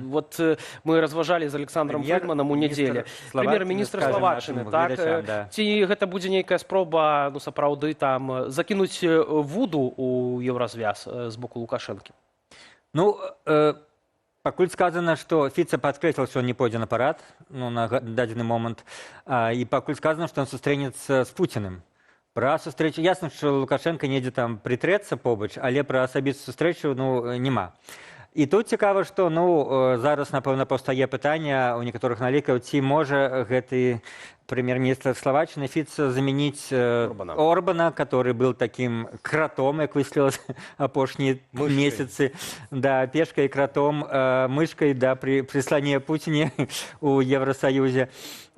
Вот мы разважалі з Александром Фельдманам у нядзелю. Прэм'ер-міністр Словаччыны, так? Ці гэта будзе нейкая спроба, сапраўды, там, закінуць вуду ў Еўразвяз з боку Лукашэнкі? Пакуль сказано, што Фіца падкрэсліў, што не пойдзе на парад на дадзены момант, і пакуль сказано, што ён сустрэнецца з Пуціным. Пра сустрэчу, ясна, што Лукашенко недзе там прытрэцца побач, але пра асабістую сустрэчу няма. І тут цікава, што зараз, напэўна, паўстае пытанне у некаторых налікаў, ці можа гэты премьер-министр Словаччины Фица заменить Орбана, который был таким кротом, как выяснилось, опошние месяцы. Да, пешкой, кротом, мышкой, да, при прислании Путине у Евросоюзе.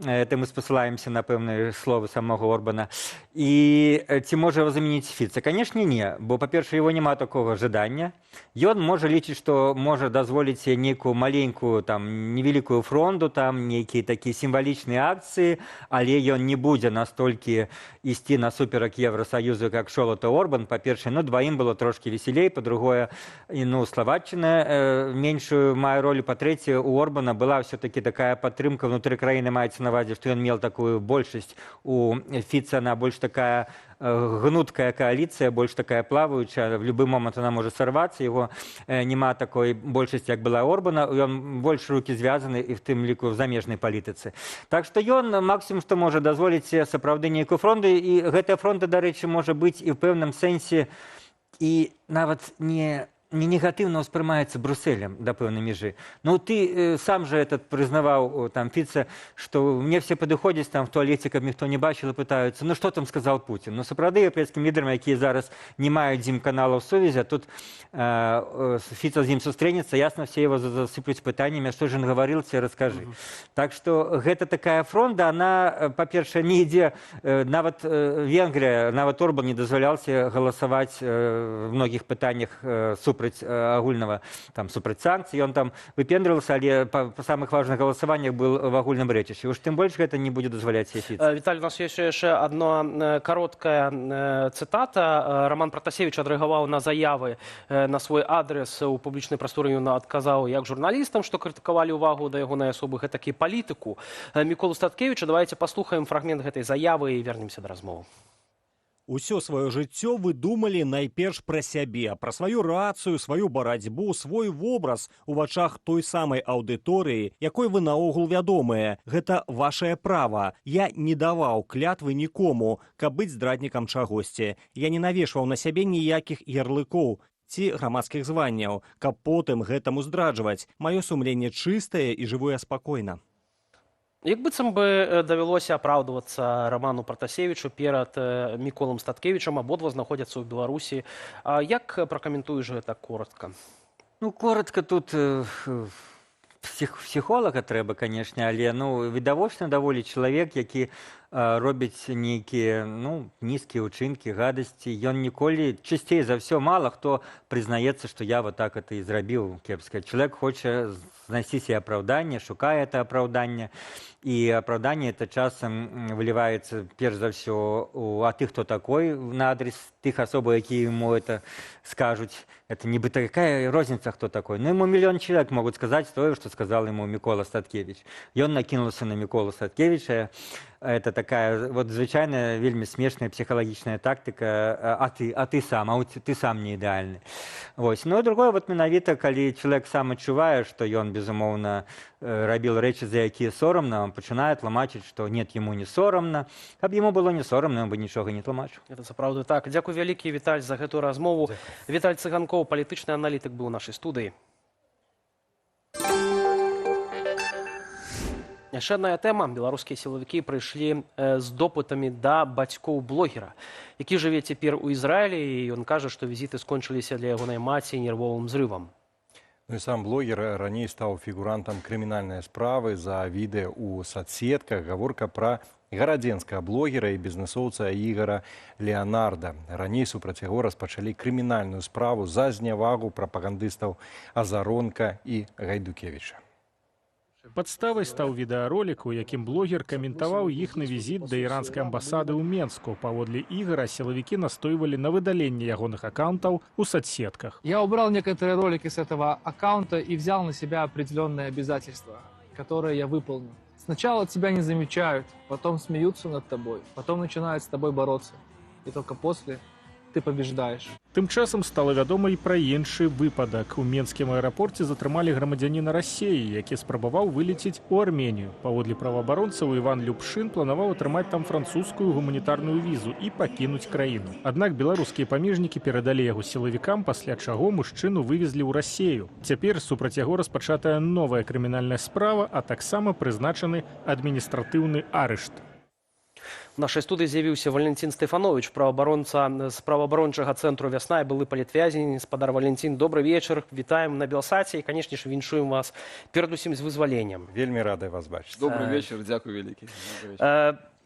Это мы спасылаемся на пэўныя словы самого Орбана. І ці можа его заменить Фіца? Конечно, не, бо, па-першае, его няма такого жадання. Ён можа лічыць, што можа дазволіць нейкую маленькую, там, невеликую фронту, там, нейкія такія сімвалічныя акцыі, але ён не будзе настолькі ісці насуперак Евросоюзу, як Шолото Орбан. Па-першае, дваім было трошки веселей, па-другое, Словаччына меншую мае ролю, па-трэцяе, у Орбана была все-таки такая падтрымка внутри краіны, маецца на ўвазе, што ён меў такую большасць, у Фіца она больш такая гнуткая коалиция, больше такая плавающая, в любой момент она может сорваться, его нема такой большасці, як была Орбана, он больше руки звязаны и в тым ліку в замежнай палітыцы. Так что ён максимум, что можа дазволіць сапраўды нейкую фронту, і гэтая фронта, дарэчы, можа быць і в пэўным сэнсе і нават не негативно успрымаецца Брюсселем до пэўнай межы. Ну, ты сам же этот признавал, там, Фіца, что мне все подыходят там в туалете, каб ніхто не бачил, и пытаются, ну, что там сказал Путин? Ну, сапраўды, еўрапейскім лідарам, якія зараз не маюць з ім каналаў сувязі, а тут Фіца з ім сустрэнецца, ясно, все его засыплюць пытаннями, что же он говорил, тебе расскажи. Так что гэта такая фронта, она, по-першае, не ідзе, нават Венгрия, нават Орбан не дазваляўся галасаваць в многих пытаннях супраць агульного, там, супраць санкций, он там выпендрывался, але по самых важных голосованиях был в агульном рэчышчы. Уж тем больше это не будет дозволять себе Фіц. Виталий, у нас есть еще одна короткая цитата. Роман Протасевич адрэагаваў на заявы на свой адрес у публічнай прасторы. Ён адказаў як журналістам, што крытыкавалі ўвагу да ягонай асобы, гэтак і палітыку. Міколу Статкевіча, давайте паслухаем фрагмент гэтай заявы і вернемся да размовы. Усё сваё жыццё вы думалі найперш пра сябе, пра сваю рацыю, сваю барацьбу, свой вобраз у вачах той самай аўдыторыі, якой вы наогул вядомыя. Гэта вашае права. Я не даваў клятвы нікому, каб быць здраднікам чагосьці. Я не навешваў на сябе ніякіх ярлыкоў ці грамадскіх званняў, каб потым гэтаму здраджваць. Маё сумленне чыстае і жыву я спакойна. Як быццам бы давялося апраўдвацца Роману Протасевічу перад Міколам Статкевічам, абодва знаходзяцца ў Беларусі. Як пракаментуеш гэта коротка? Ну, коротко тут психолога трэба, конечно, але відавочна даволі чалавек, які робіць нейкія нізкія ўчынкі, гадасці, ён ніколі, часцей за ўсё, мала хто прызнаецца, што я вот так это і зрабіў кепска. Чалавек хоча знайсці себе апраўданне, шукае это апраўданне, і апраўданне это часам выліваецца перш за ўсё у «а ты хто такой?» на адрес тых асобаў, якія ему это скажуць. Это нібыта какая розніца, хто такой. Ну, ему мільён чалавек могуць сказаць тое, што сказал ему Мікола Статкевіч. Ён накінулся на Міколу Статкевіча. Это такая вот звычайная, вельмі смешная псіхалагічная тактыка. А ты сам не ідэальны. Вось. Ну, другое, вот менавіта, калі чалавек сам адчувае, што ён, безумоўна, рабіў рэчы, за якія сорамна, он пачынае тлумачыць, што нет, яму не сорамна. Каб яму было не сорамна, ён бы нічога не тлумачыў. Это сапраўды так. Дзякуй вялікі, Віталь, за гэтую размову. Віталь Цыганкоў, палітычны аналітык, быў у нашай студыі. Яшчэ адна тэма. Беларускія сілавікі прыйшлі з допытамі да бацькоў блогера, які жыве цяпер у Ізраілі, і ён кажа, што візіты скончыліся для ягонай маці нервовым зрывам. Ну і сам блогер раней стаў фігурантам крымінальнай справы за відэа ў соцсетках. Гаворка пра гарадзенскага блогера і бізнесоўца Ігора Леанарда. Раней супраць яго распачалі крымінальную справу за знявагу прапагандыстаў Азаронка і Гайдукевіча. Падставай стаў відэаролік, у якім блогер каментаваў іхны візіт да іранскай амбасады ў Менску. Паводле Ігора, сілавікі настойвалі на выдаленне ягоных аккаунтаў у соцсетках. Я убрал некоторые ролики с этого аккаунта и взял на себя определенные обязательства, которые я выполню. Сначала тебя не замечают, потом смеются над тобой, потом начинают с тобой бороться. И только после ты побеждаешь. Тым часам стала вядома і пра іншы выпадак. У Менскім аэрапорце затрымалі грамадзяніна Расіі, які спрабаваў вылецець у Арменію. Паводле праваабаронцаў, Іван Любшын планаваў атрымаць там французскую гуманітарную візу і пакінуць краіну. Аднак беларускія памежнікі перадалі яго сілавікам, пасля чаго мужчыну вывезлі ў Расію. Цяпер супраць яго распачатая новая крымінальная справа, а таксама прызначаны адміністратыўны арышт. У нашай студыі з'явіўся Валентин Стефанович, праваабаронца з праваабарончага цэнтру «Вясна» і былы палітвязень. Спадар Валентин, добры вечар. Вітаем на Белсаце і, канешне ж, віншуем вас перадусім з вызваленнем. Вельмі рады вас бачыць. Добрый вечар, дзякуй вялікі.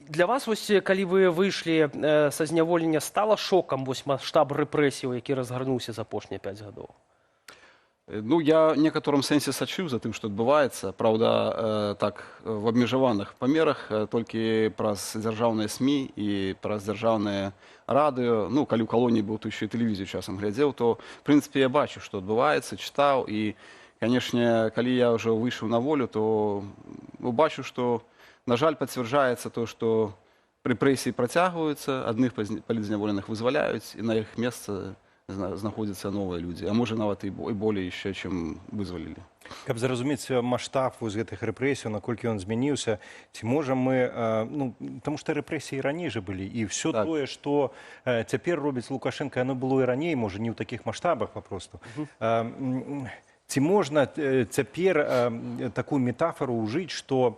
Для вас, вось, калі вы выйшлі са зняволення, стала шокам вось маштаб рэпрэсіяў, які разгарнуўся за апошнія 5 гадоў? Ну, я в некаторым сэнсе сачыў за тым, што адбываецца. Праўда, так, в абмежаваных памерах, толькі праз дзяржаўныя СМІ і праз дзяржаўнае радыё. Ну, калі ў калоніі быў, то яшчэ і тэлевізію часам глядзеў, то, в прынцыпе, я бачу, што адбываецца, чытаў. І, канешне, калі я ўжо выйшаў на волю, то бачу, што, на жаль, пацвярджаецца то, што рэпрэсіі працягваюцца, адных палітзняволеных вызваляюць, і на іх месца знаходзяцца новыя людзі, а можа нават і болей яшчэ, чым вызвалілі. Каб зразумець маштаб з гэтых рэпрэсіяў, наколькі ён змяніўся, ці можам мы, таму што рэпрэсіі раней жа былі, і ўсё тое, што цяпер робіць Лукашенко, яно было і раней, можа, не ў такіх маштабах папросту. Ці можна цяпер такую метафору ўжыць, што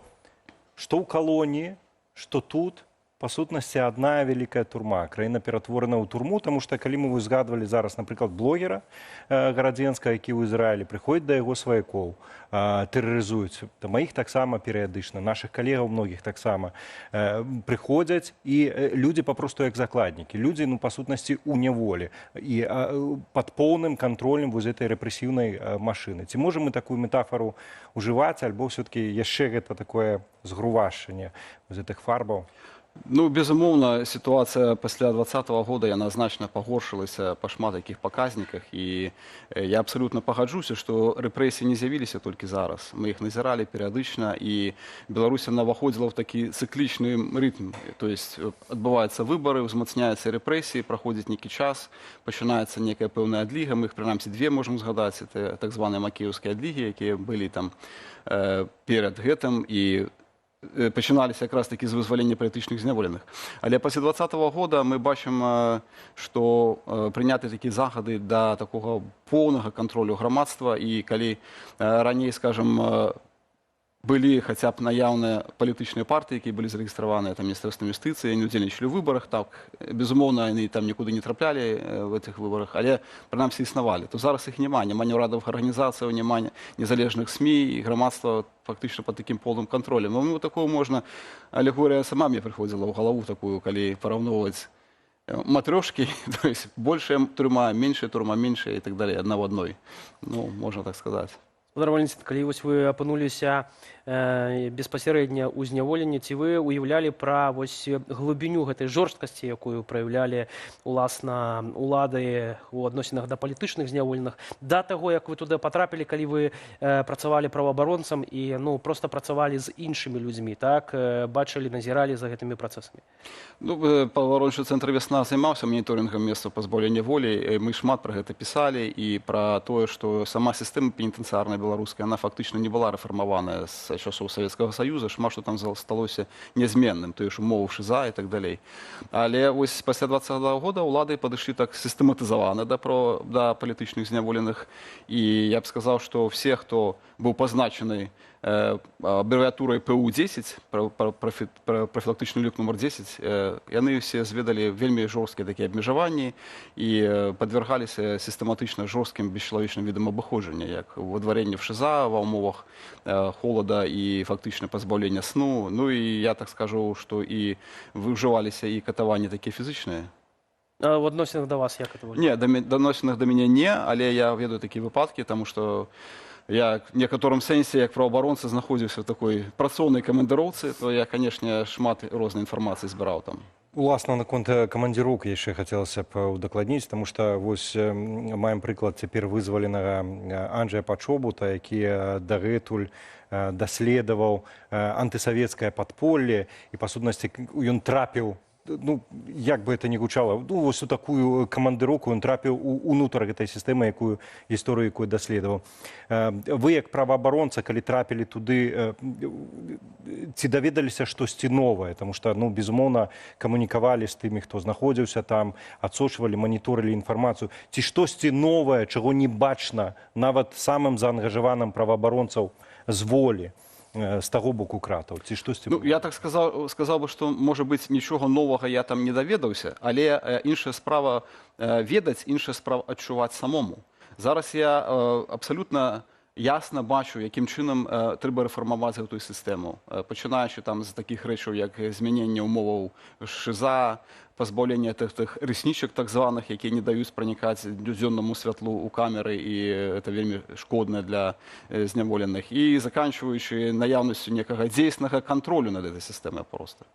ў калоніі, што тут, па сутнасці, адна вялікая турма. Краіна ператворана ў турму, таму што, калі мы узгадвалі зараз, напрыклад, блогера гарадзенскага, які ў Ізраілі, прыходзяць да яго сваякоў, тэрарызуюць. Маіх таксама перыядычна, нашых калегаў многіх таксама прыходзяць, і людзі папросту як закладнікі. Людзі, па сутнасці, у няволі і пад поўным кантролем вось гэтай рэпрэсіўнай машыны. Ці можам мы такую метафору ўжываць, альбо ўсё-такі яшчэ гэта такое згрувашчанне з гэтых фарбаў? Ну, безумоўна, сітуацыя пасля 2020 года, яна значна пагоршылася па шмат якіх паказніках, і я абсалютна пагаджуся, што рэпрэсіі не з'явіліся толькі зараз. Мы іх назіралі перыядычна, і Беларусь наваходзіла ў такі цыклічны рытм. То есть адбываюцца выбары, узмацняюцца рэпрэсіі, праходзіць нейкі час, пачынаецца некая пэўная адліга, мы іх прынамсі две можам згадаць, это так званыя макееўскія адлігі, якія былі там перад гэтым, і пачыналіся якраз такі з вызвалення палітычных зняволеных. Але пасля 2020 года мы бачым, што прыняты такія захады да такога поўнага кантролю грамадства, і калі раней, скажам, былі хаця б наяўныя палітычныя партыі, якія былі зарэгістраваныя там міністэрствам юстыцыі, не ўдзельнічалі ў выбарах, так, безумоўна, яны там нікуды не траплялі в гэтых выбарах, але прынамсі існавалі. То зараз іх няма ні ўрадавых арганізацыяў, няма незалежных СМІ, і грамадства фактычна пад такім поўным кантролем. Ну, такую можна, алегорія сама мне прыходзіла ў галаву такую, калі параўноўваць матрёшкі, то есть большая турма, меншая турма, меншая і так далее, адна ў адной. Ну, можна так сказаць. Владимир Валентин, калі вось вы апынуліся беспасярэдня ў зняволенні, ці вы уяўлялі пра вось глыбіню гэтай жорсткасці, якую праяўлялі уласна улады ў адносінах да палітычных зняволеных, да таго, як вы туды патрапілі, калі вы працавалі праваабаронцам і проста працавалі з іншымі людзьмі, так, бачылі, назіралі за гэтымі працэсамі? Ну, праваабарончы цэнтр «Вясна» займаўся маніторынгам месцаў пазбаўлення волі. Мы шмат пра гэта пісалі і пра тое, што сама сістэма пенітэнцыярная беларуская, она фактычна не была рэфармаваная з часоў Савецкага Саюза, шмат што там засталося нязменным, тое ж умовы ШИЗа і так далей. Але вось пасля 2020 года ўлады падышлі так сістэматызавана да палітычных зняволеных, і я б сказаў, што все, хто быў пазначаны абрэвіатурай ПУ-10, профілактычны лік нумар 10, яны ўсе зведалі вельмі жорсткія такія абмежаванні і падвяргаліся сістэматычна жорсткім бесчалавечным відам абыходжання, як выдварэнне в ШИЗа ва ўмовах холода і фактычна пазбаўлення сну. Ну і я так скажу, што і выжываліся і катаванні такія фізычныя. А в адносінах да вас як это было? Не, адносінах да мяне не, але я ведаю такія выпадкі, таму што я в некаторым сэнсе, як праваабаронца, знаходзіўся в такой працоўнай камандыроўцы, то я, канешне, шмат рознай інфармацыі збіраў там. Уласна, наконт камандзіроўак яшчэ хацелася б удакладніць, таму што вось маем прыклад цяпер вызваленага Анджэя Пачобута, які дагэтуль даследаваў антысавецкае падполле, і па сутнасці ён трапіў, ну, як бы это ни гучала, ну, вось у такую камандыроўку ён трапіў унутр гэтай сістэмы, якую гісторыю, якую даследаваў. Вы, як праваабаронца, калі трапілі туды, ці даведаліся штосьці новае, таму што, ну, безумоўна, камунікавалі з тымі, хто знаходзіўся там, адсочвалі, маніторылі інфармацыю, ці штосьці новае, чаго не бачна нават самым заангажаваным праваабаронцаў з волі з таго боку кратаў, ці штосьці? Ну, я так сказаў бы, што, можа быць, нічога новага я там не даведаўся, але іншая справа ведаць, іншая справа адчуваць самому. Зараз я абсалютна ясна бачу, якім чынам трэба рэфармаваць гэтую сістэму, пачынаючы там з такіх рэчаў, як змяненне ўмоваў ШИЗа, пазбаўлення тых рыснічак так званых, якія не даюць пранікаць дзённаму святлу ў камеры, і это вельмі шкодна для зняволеных, і заканчваючы наяўнасцю некага дзейснага кантролю над этой сістэмай проста.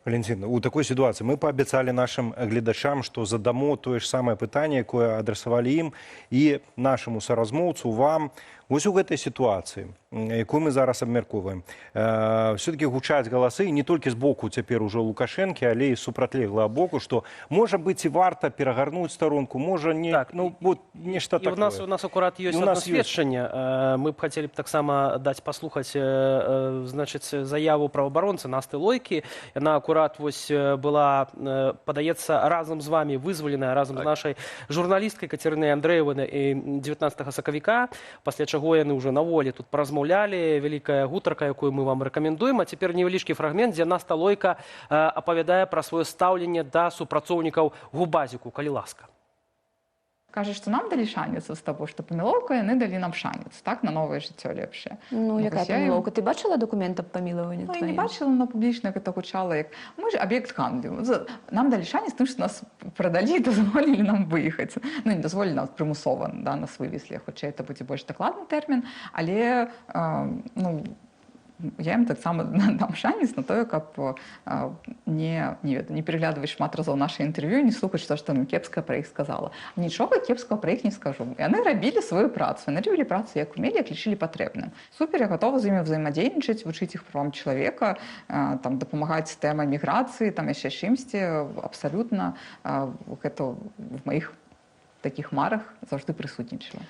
Валентин, у такой ситуации мы пообещали нашим глядачам, что задамо то же самое пытание, якое адресовали им и нашему соразмовцу, вам. Вось у гэтай сітуацыі, якую мы зараз абмяркоўваем, все-таки гучаць галасы не толькі з боку цяпер ужо Лукашэнкі, але і супрацьлеглага боку, што можа быць і варта перагарнуць старонку, можа не, так, ну, вот нешта такое. У нас акурат ёсць одно сведчанне. Мы б хацелі б таксама даць паслухаць, значыць, заяву праваабаронцы Насты Лойкі. Яна акурат вось была, падаецца, разам з вами вызваленая, разам з нашай журналісткай Кацярынай Андрэевай 19 сакавіка, пасля чаго яны ўжо на волі тут паразмаўлялі, вялікая гутарка, якую мы вам рэкамендуем. А цяпер невялічкі фрагмент, дзе Наста Лойка апавядае пра сваё стаўленне да супрацоўнікаў Губазіку, калі ласка. Кажа, што нам далі шанец з таго, што памілоўка, яны далі нам шанец, так, на новае жыццё лепшае. Ну, якая памілоўка? Ты бачыла дакумент аб памілаванні тваім? Ну, я не бачыла, но публічна гэта гучала, як мы ж аб'ект гандлю. Нам далі шанец тым, што нас прадалі і дазволілі нам выехаць. Ну, не дазволілі нам прымусова, да, нас вывезлі, хутчэй, это будзе больш дакладны тэрмін, але, ну, я ім таксама дам шанец на тое, каб не пераглядваць шмат разоў наша інтэрв'ю, не слухаць, што там кепскае пра іх сказала. Нічога кепскага пра іх не скажу. Яны рабілі сваю працу, яны рабілі працу, як умелі, як лічылі патрэбным. Супер, я гатова з імі ўзаемадзейнічаць, вучыць іх правам чалавека, там, дапамагаць з тэмай міграцыі, там яшчэ чымсьці, абсалютна гэта в маіх такіх марах заўжды прысутнічала.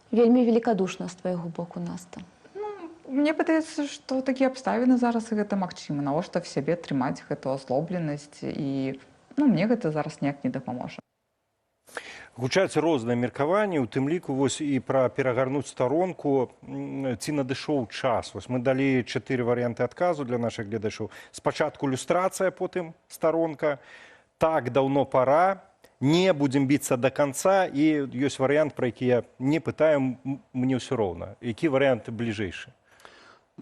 Вельмі великадушна з твайго боку, Наста. Мне падаецца, што такія абставіны зараз і гэта магчыма. Навошта в сябе трымаць гэту азлобленасць, і, ну, мне гэта зараз ніяк не дапаможа. Гучаць розныя меркаванні, у тым ліку вось і пра перагарнуць старонку, ці надышоў час. Вось мы далі 4 варыянты адказу для нашых гледачоў. Спачатку люстрацыя, потым старонка. Так, даўно пара. Не будзем біцца до конца. І ёсць варыянт, пра які я не пытаю, мне ўсё роўна. Які варыянт бліжэйшы?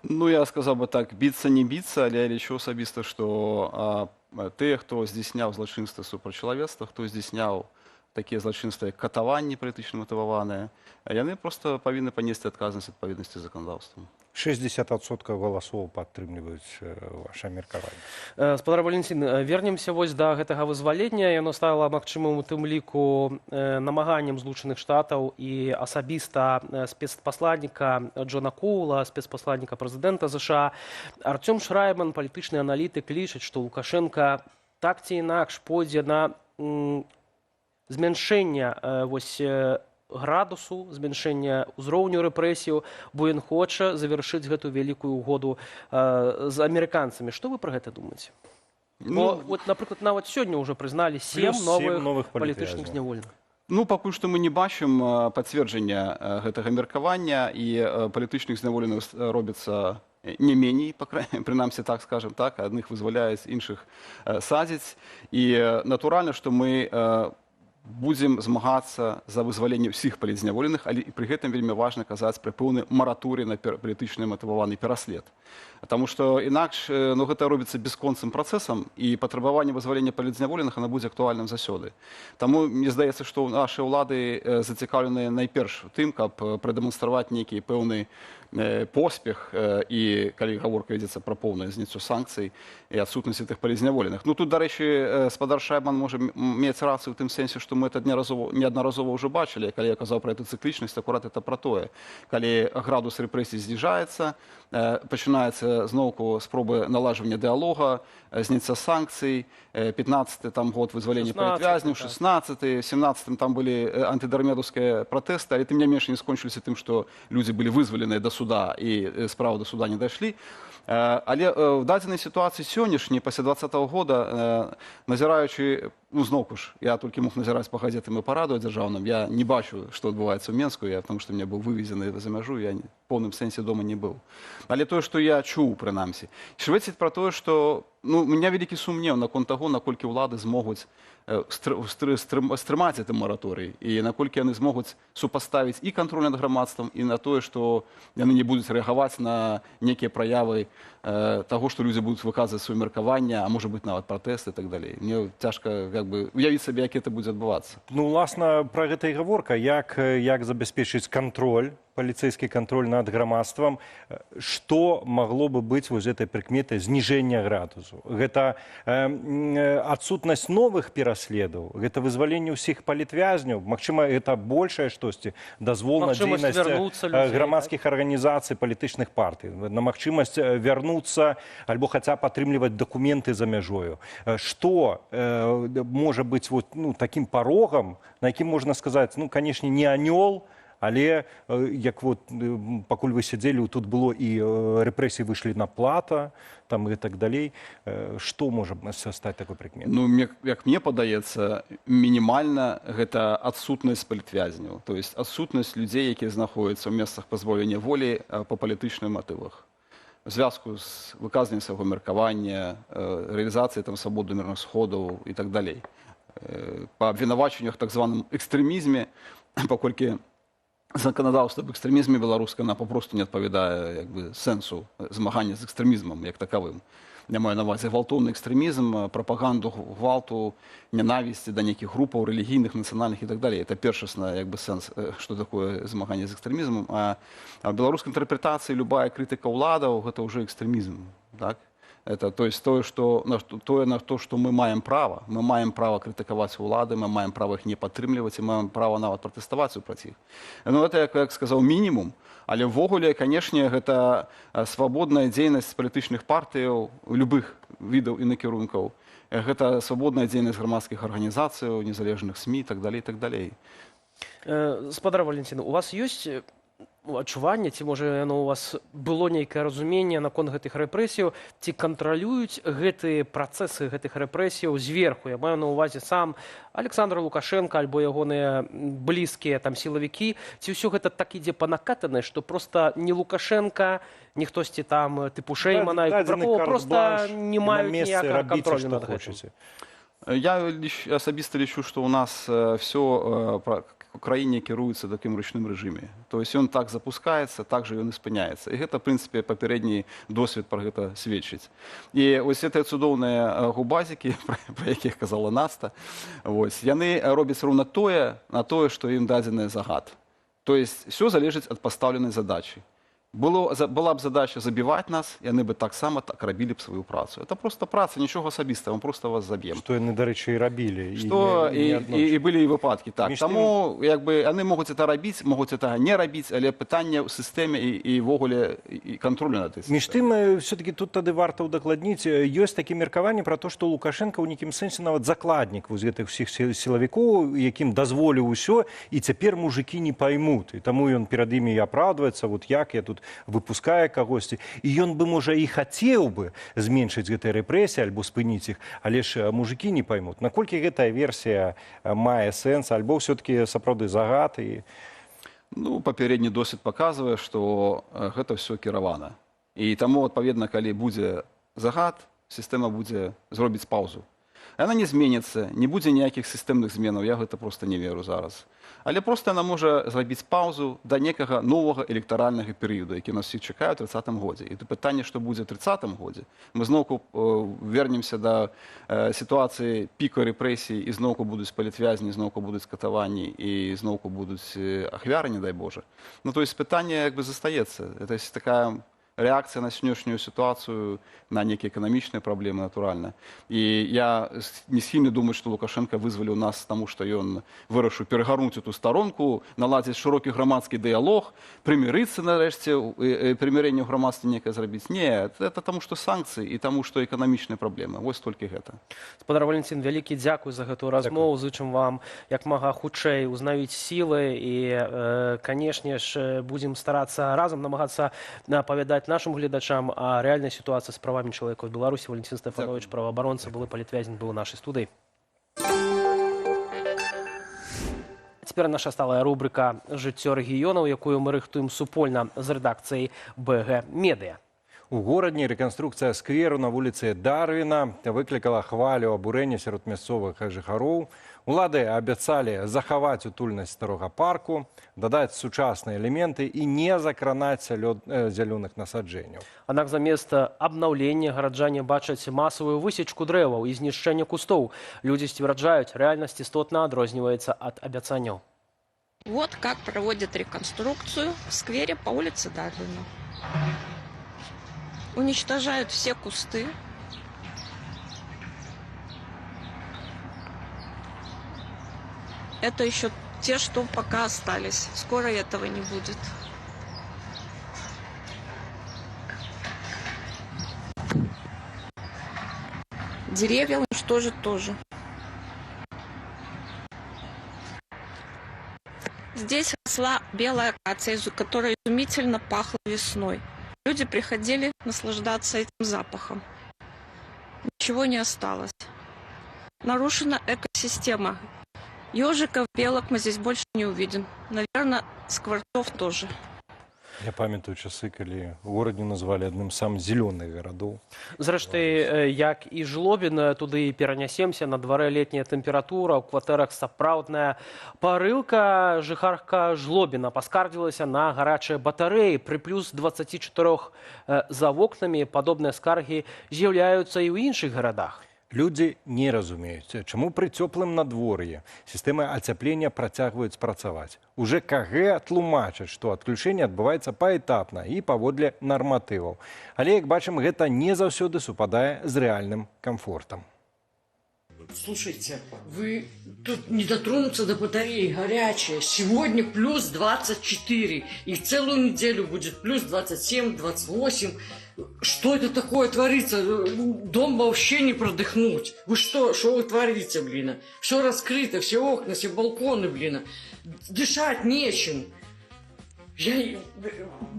Ну, я сказал бы так, биться не биться, але я лічу асабіста, што тыя, хто здзяйсняў злачынствы супраць чалавецтва, хто здзяйсняў такія злачынствы, як катаванні палітычна матываваныя, яны проста павінны панесці адказнасць адпаведнасці з заканадаўствам. 60% галасоў падтрымліваюць ваше меркаванне. Спадар Валентин, вернемся вось да гэтага вызвалення. Яно стала магчымым у тым ліку намаганнем Злучаных Штатаў і асабіста спецпасланніка Джона Коула, спецпасланніка прэзідэнта ЗША. Артём Шрайман, палітычны аналітык, лічыць, што Лукашенка так ці інакш пойдзе на змяншэнне градусу, змяншэння ўзроўню рэпрэсіяў, бо ён хоча завяршыць гэту вялікую угоду з амерыканцамі. Што вы пра гэта думаеце? Бо, напрыклад, нават сёння ўжо прызналі 7 новых палітычных зняволеных. Ну, пакуль што мы не бачым пацверджання гэтага меркавання, і палітычных зняволеных робіцца не меней, прынамсі так скажем, так, адных вызваляюць, іншых садзяць. І натуральна, што мы будзем змагацца за вызваленне ўсіх палітзняволеных, але і пры гэтым вельмі важна казаць пра пэўны мараторый на палітычны матываваны пераслед. Таму што інакш гэта робіцца бясконцым працэсам, і патрабаванне вызвалення палітзняволеных она будзе актуальным заўсёды. Таму мне здаецца, што нашы ўлады зацікаўленыя найперш у тым, каб прадэманстраваць нейкі пэўны поспех, і калі гаворка ідзецца пра поўную зніцу санкцый і адсутнасці тых палітзняволеных. Ну тут, дарэчы, спадар Шрайман можа мець рацыю ў тым сэнсе, што мы это неаднаразова ўжо бачылі. Калі я казаў пра эту цыклічнасць, акурат это пра тое. Калі градус рэпрэсій зніжаецца, пачынаецца зноўку спробы наладжвання дыалога, зніцця санкцый, 15-й там год вызвалення палітвязняў, 16-й, 17-м там былі антыдармедаўскія пратэсты, але тым не менш не скончыліся тым, што людзі былі вызваленыя да суда і справы да суда не дайшлі. Але в дадзенай сітуацыі сённяшняй, пасля 2020 года, назіраючы, ну, зноўку ж, я толькі мог назіраць па газетам і па радыё дзяржаўным, я не бачу, што адбываецца ў Менску, потому што мне быў вывезены за мяжу, я в поўным сэнсе дома не быў. Але тое, што я чуў, прынамсі, сведчыць пра тое, што у меня вялікі сумнеў наконт таго, наколькі ўлады змогуць стрымаць гэты мараторый, і наколькі яны змогуць супаставіць і кантроль над грамадствам, і на тое, што яны не будуць рэагаваць на нейкія праявы таго, што людзі будуць выказваць сваё меркаванне, а можа быць нават пратэсты і так далей. Мне цяжка уявіць сабе, як гэта будзе адбывацца. Ну, уласна, пра гэта і гаворка, як забяспечыць кантроль, паліцэйскі кантроль над грамадствам, што магло бы быць вось гэтай прыкметай зніжэння градусу. Гэта адсутнасць новых пераследаў, гэта вызваленне ўсіх палітвязняў, магчыма, гэта большае штосьці, дазвол на дзейнасць грамадскіх арганізацый, палітычных партый, на магчымасць вярнуцца альбо хаця падтрымліваць дакументы за мяжою. Што можа быць такім парогам, на якім можна сказаць, ну, канешне, не анёл, але, як пакуль вы сядзелі, тут было і рэпрэсіі выйшлі на плата, там і так далей. Што можа стаць такой прыкметай? Ну, як мне падаецца, мінімальна гэта адсутнасць палітвязняў, то есть адсутнасць людзей, якія знаходзяцца ў месцах пазбаўлення волі па палітычных матывах. У звязку з выказваннем свайго меркавання, рэалізацыяй свабоды мірных сходаў і так далей. Па абвінавачваннях так званым экстрэмізме, паколькі заканадаўства аб экстрэмізме беларускае, она папросту не адпавядае сэнсу змагання з экстрэмізмам як такавым. Я маю на ўвазе гвалтоўны экстрэмізм, прапаганду гвалту, ненавісці да нейкіх групаў рэлігійных, нацыянальных і так далей. Это першасна сэнс, што такое змаганне з экстрэмізмам. А ў беларускай інтэрпрэтацыі любая крытыка ўладаў гэта ўжо экстрэмізм. Это то есть на то, што мы маем права. Мы маем права крытыкаваць улады, мы маем права іх не падтрымліваць, і мы маем права нават пратэставаць супраць іх. Ну, это, як сказаў, мінімум. Але ўвогуле, канешне, гэта свабодная дзейнасць палітычных партыяў, любых відаў і накірункаў. Гэта свабодная дзейнасць грамадскіх арганізацыяў, незалежных СМІ і так далей, і так далей. Спадар Валентин, у вас ёсць адчуванне, ці можа яно у вас было нейкае разуменне наконт гэтых рэпрэсіяў, ці кантралююць гэтыя працэсы гэтых рэпрэсіяў зверху? Я маю на ўвазе сам Александр Лукашенко альбо ягоныя блізкія там сілавікі, ці ўсё гэта так ідзе па накатанай, што проста не Лукашенко, ні хтосьці там тыпу Шеймана і Кубракова проста не маюць ніякага кантролю над гэтым? Я особисто лечу, что у нас все в Украине кируется в таким ручным режиме. То есть он так запускается, так же он и спыняется. И это, в принципе, попередний досвід про это свідчить. І ось ці цудовні губазики, про яких казала Наста, ось, вони роблять ровно на то, що їм дадений загад. То есть все залежить від поставленої задачі. Була б задача забивати нас, і вони б так само так робили б свою працю. Це просто праця, нічого особистого, ми просто вас заб'ємо. Що вони, до речі, і робили. І були і випадки, так. Тому, якби, вони можуть це робити, можуть це не робити, але питання в системі і в огулі і контролю над цим. Між тим, все-таки тут тоді варто удокладніць, ёсць такі меркаванні про те, що Лукашенко у нейкім сэнсе нават закладнік вось гэтых всіх сілавікоў, якім дазволіў усё, і цяпер мужики не поймут. І тому ён перад імі апраўдваецца, вот як я тут выпускае кагосьці. І ён бы, можа, і хацеў бы зменшыць гэтыя рэпрэсіі альбо спыніць іх, але ж мужики не поймут. Наколькі гэтая версія мае сэнс, альбо все-таки сапраўды загад? Ну, папярэдні досвід паказвае, што гэта ўсё кіравана. І таму, адпаведна, калі будзе загад, сістэма будзе зробіць паўзу. Яна не зменіцца, не будзе ніякіх сістэмных зменаў, я гэта просто не веру зараз. Але просто яна можа зрабіць паўзу да некага новага электаральнага перыяду, які нас всіх чакае ў 30-м годзе. І пытанне, што будзе ў 30-м годзе, мы зноўку вернемся да сітуацыі піку рэпрэсій, і зноўку будуць палітвязні, зноўку будуць катаванні, і зноўку будуць ахвяры, не дай Боже. Ну, то есть пытанне як бы застаецца. Это такая реакция на сённяшнюю ситуацию, на некие экономичные проблемы, натурально. И я не схильны думать, что Лукашенко вызволил нас тому, что он вырашыў перагарнуць эту сторонку, наладзіць широкі грамадскі дыялог, прымірыцца нарэшце, прымірэнне ў грамадстве некае зрабіць. Не, это тому, что санкции и тому, что экономичные проблемы. Вось толькі гэта. Спадар Валентин, вялікі дзякуй за гэтую размову. Зычым вам як мага хутчэй узнавіць сілы і, канешне ж, будзем старацца разам намагацца апавядаць нашим гледачам о реальной ситуации с правами человека в Беларуси. Валентин Стефанович, правооборонца, былы палітвязень, был у нашей студии. Теперь наша сталая рубрика «Жыццё рэгіёнаў», якую мы рыхтуем супольна з рэдакцыяй БГ Медыа. У горадні рэканструкцыя скверу на вуліцы Дарвіна выклікала хвалю абурэння сярод мясцовых жыхароў. Улады абяцалі захаваць утульнасць старога парку, дадаць сучасныя элементы і не закранаць зялёных насаджэнняў. Аднак замест абнаўлення гараджане бачаць масавую высечку дрэваў і знішчэнне кустоў. Людзі сцвярджаюць, рэальнасць істотна адрозніваецца ад абяцанняў. Вот как проводят реконструкцию в сквере по улице Дарвина. Уничтожают все кусты. Это еще те, что пока остались. Скоро этого не будет. Деревья уничтожат тоже. Здесь росла белая акация, которая изумительно пахла весной. Люди приходили наслаждаться этим запахом. Ничего не осталось. Нарушена экосистема. Ежиков, белок мы здесь больше не увидим. Наверное, скворцов тоже. Я памятаю часы, калі горадню назвалі адным з самых зялёных гарадоў. Зрэшты, як і Жлобін, туды і перанясемся, на дварэ летняя тэмпература, у кватэрах сапраўдная парылка. Жыхарка Жлобіна паскардзілася на гарачыя батарэі. Пры плюс 24 за вокнамі падобныя скаргі з'яўляюцца і ў іншых гарадах. Людзі не разумеюць, чаму пры цёплым надвор'і сістэмы ацяплення працягваюць працаваць. Уже КГ тлумачаць, што адключэнне адбываецца паэтапна і паводле нарматываў. Але, як бачым, гэта не заўсёды супадае з рэальным камфортам. Слушайте, вы тут не дотронуться до батареи, горячая. Сегодня плюс 24, и целую неделю будет плюс 27, 28. Что это такое творится? Дом вообще не продыхнуть. Вы что вы творите, блин? Все раскрыто, все окна, все балконы, блин. Дышать нечем.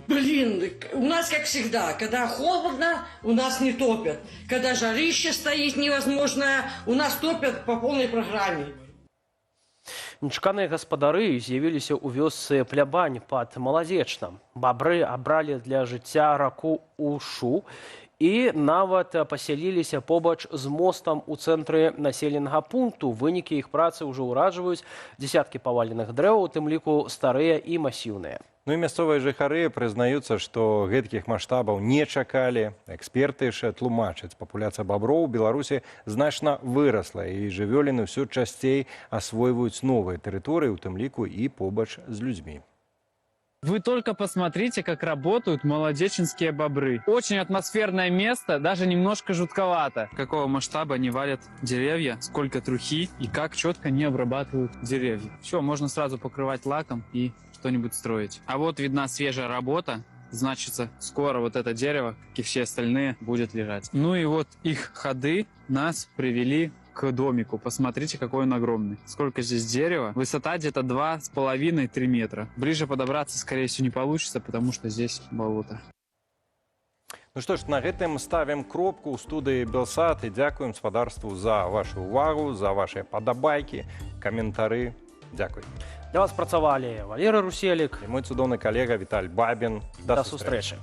Блин, у нас, как всегда, когда холодно, у нас не топят. Когда жарище стоит невозможное, у нас топят по полной программе. Нечаканыя гаспадары з'явіліся ў вёсцы Плябань пад Маладзечнам. Бабры абралі для жыцця раку Ушу і нават пасяліліся побач з мостам у цэнтры населенага пункту. Вынікі іх працы ўжо ўраджваюць. Дзесяткі паваленых дрэў, у тым ліку старыя і масіўныя. Ну і мясцовыя жыхары прызнаюцца, што гэткіх маштабаў не чакалі. Эксперты ж тлумачаць, папуляцыя баброў у Беларусі значна вырасла, і жывёліны ўсё часцей асвойваюць новыя тэрыторыі, у тым ліку і побач з людзьмі. Вы только посмотрите, как работают молодеченские бобры. Очень атмосферное место, даже немножко жутковато. Какого масштаба они валят деревья, сколько трухи и как четко они обрабатывают деревья. Все, можно сразу покрывать лаком и что-нибудь строить. А вот видна свежая работа. Значит, скоро вот это дерево, как и все остальные, будет лежать. Ну и вот их ходы нас привели к домику. Посмотрите, какой он огромный. Сколько здесь дерева. Высота где-то 2,5-3 метра. Ближе подобраться, скорее всего, не получится, потому что здесь болото. Ну што ж, на гэтым ставім кропку ў студыі Белсат і дзякуем спадарству за вашу увагу, за вашыя падабайкі, каментары. Дзякуй. Для вас працавалі Валерый Руселік і мой цудоўны калега Віталь Бабін. До сустрэчы.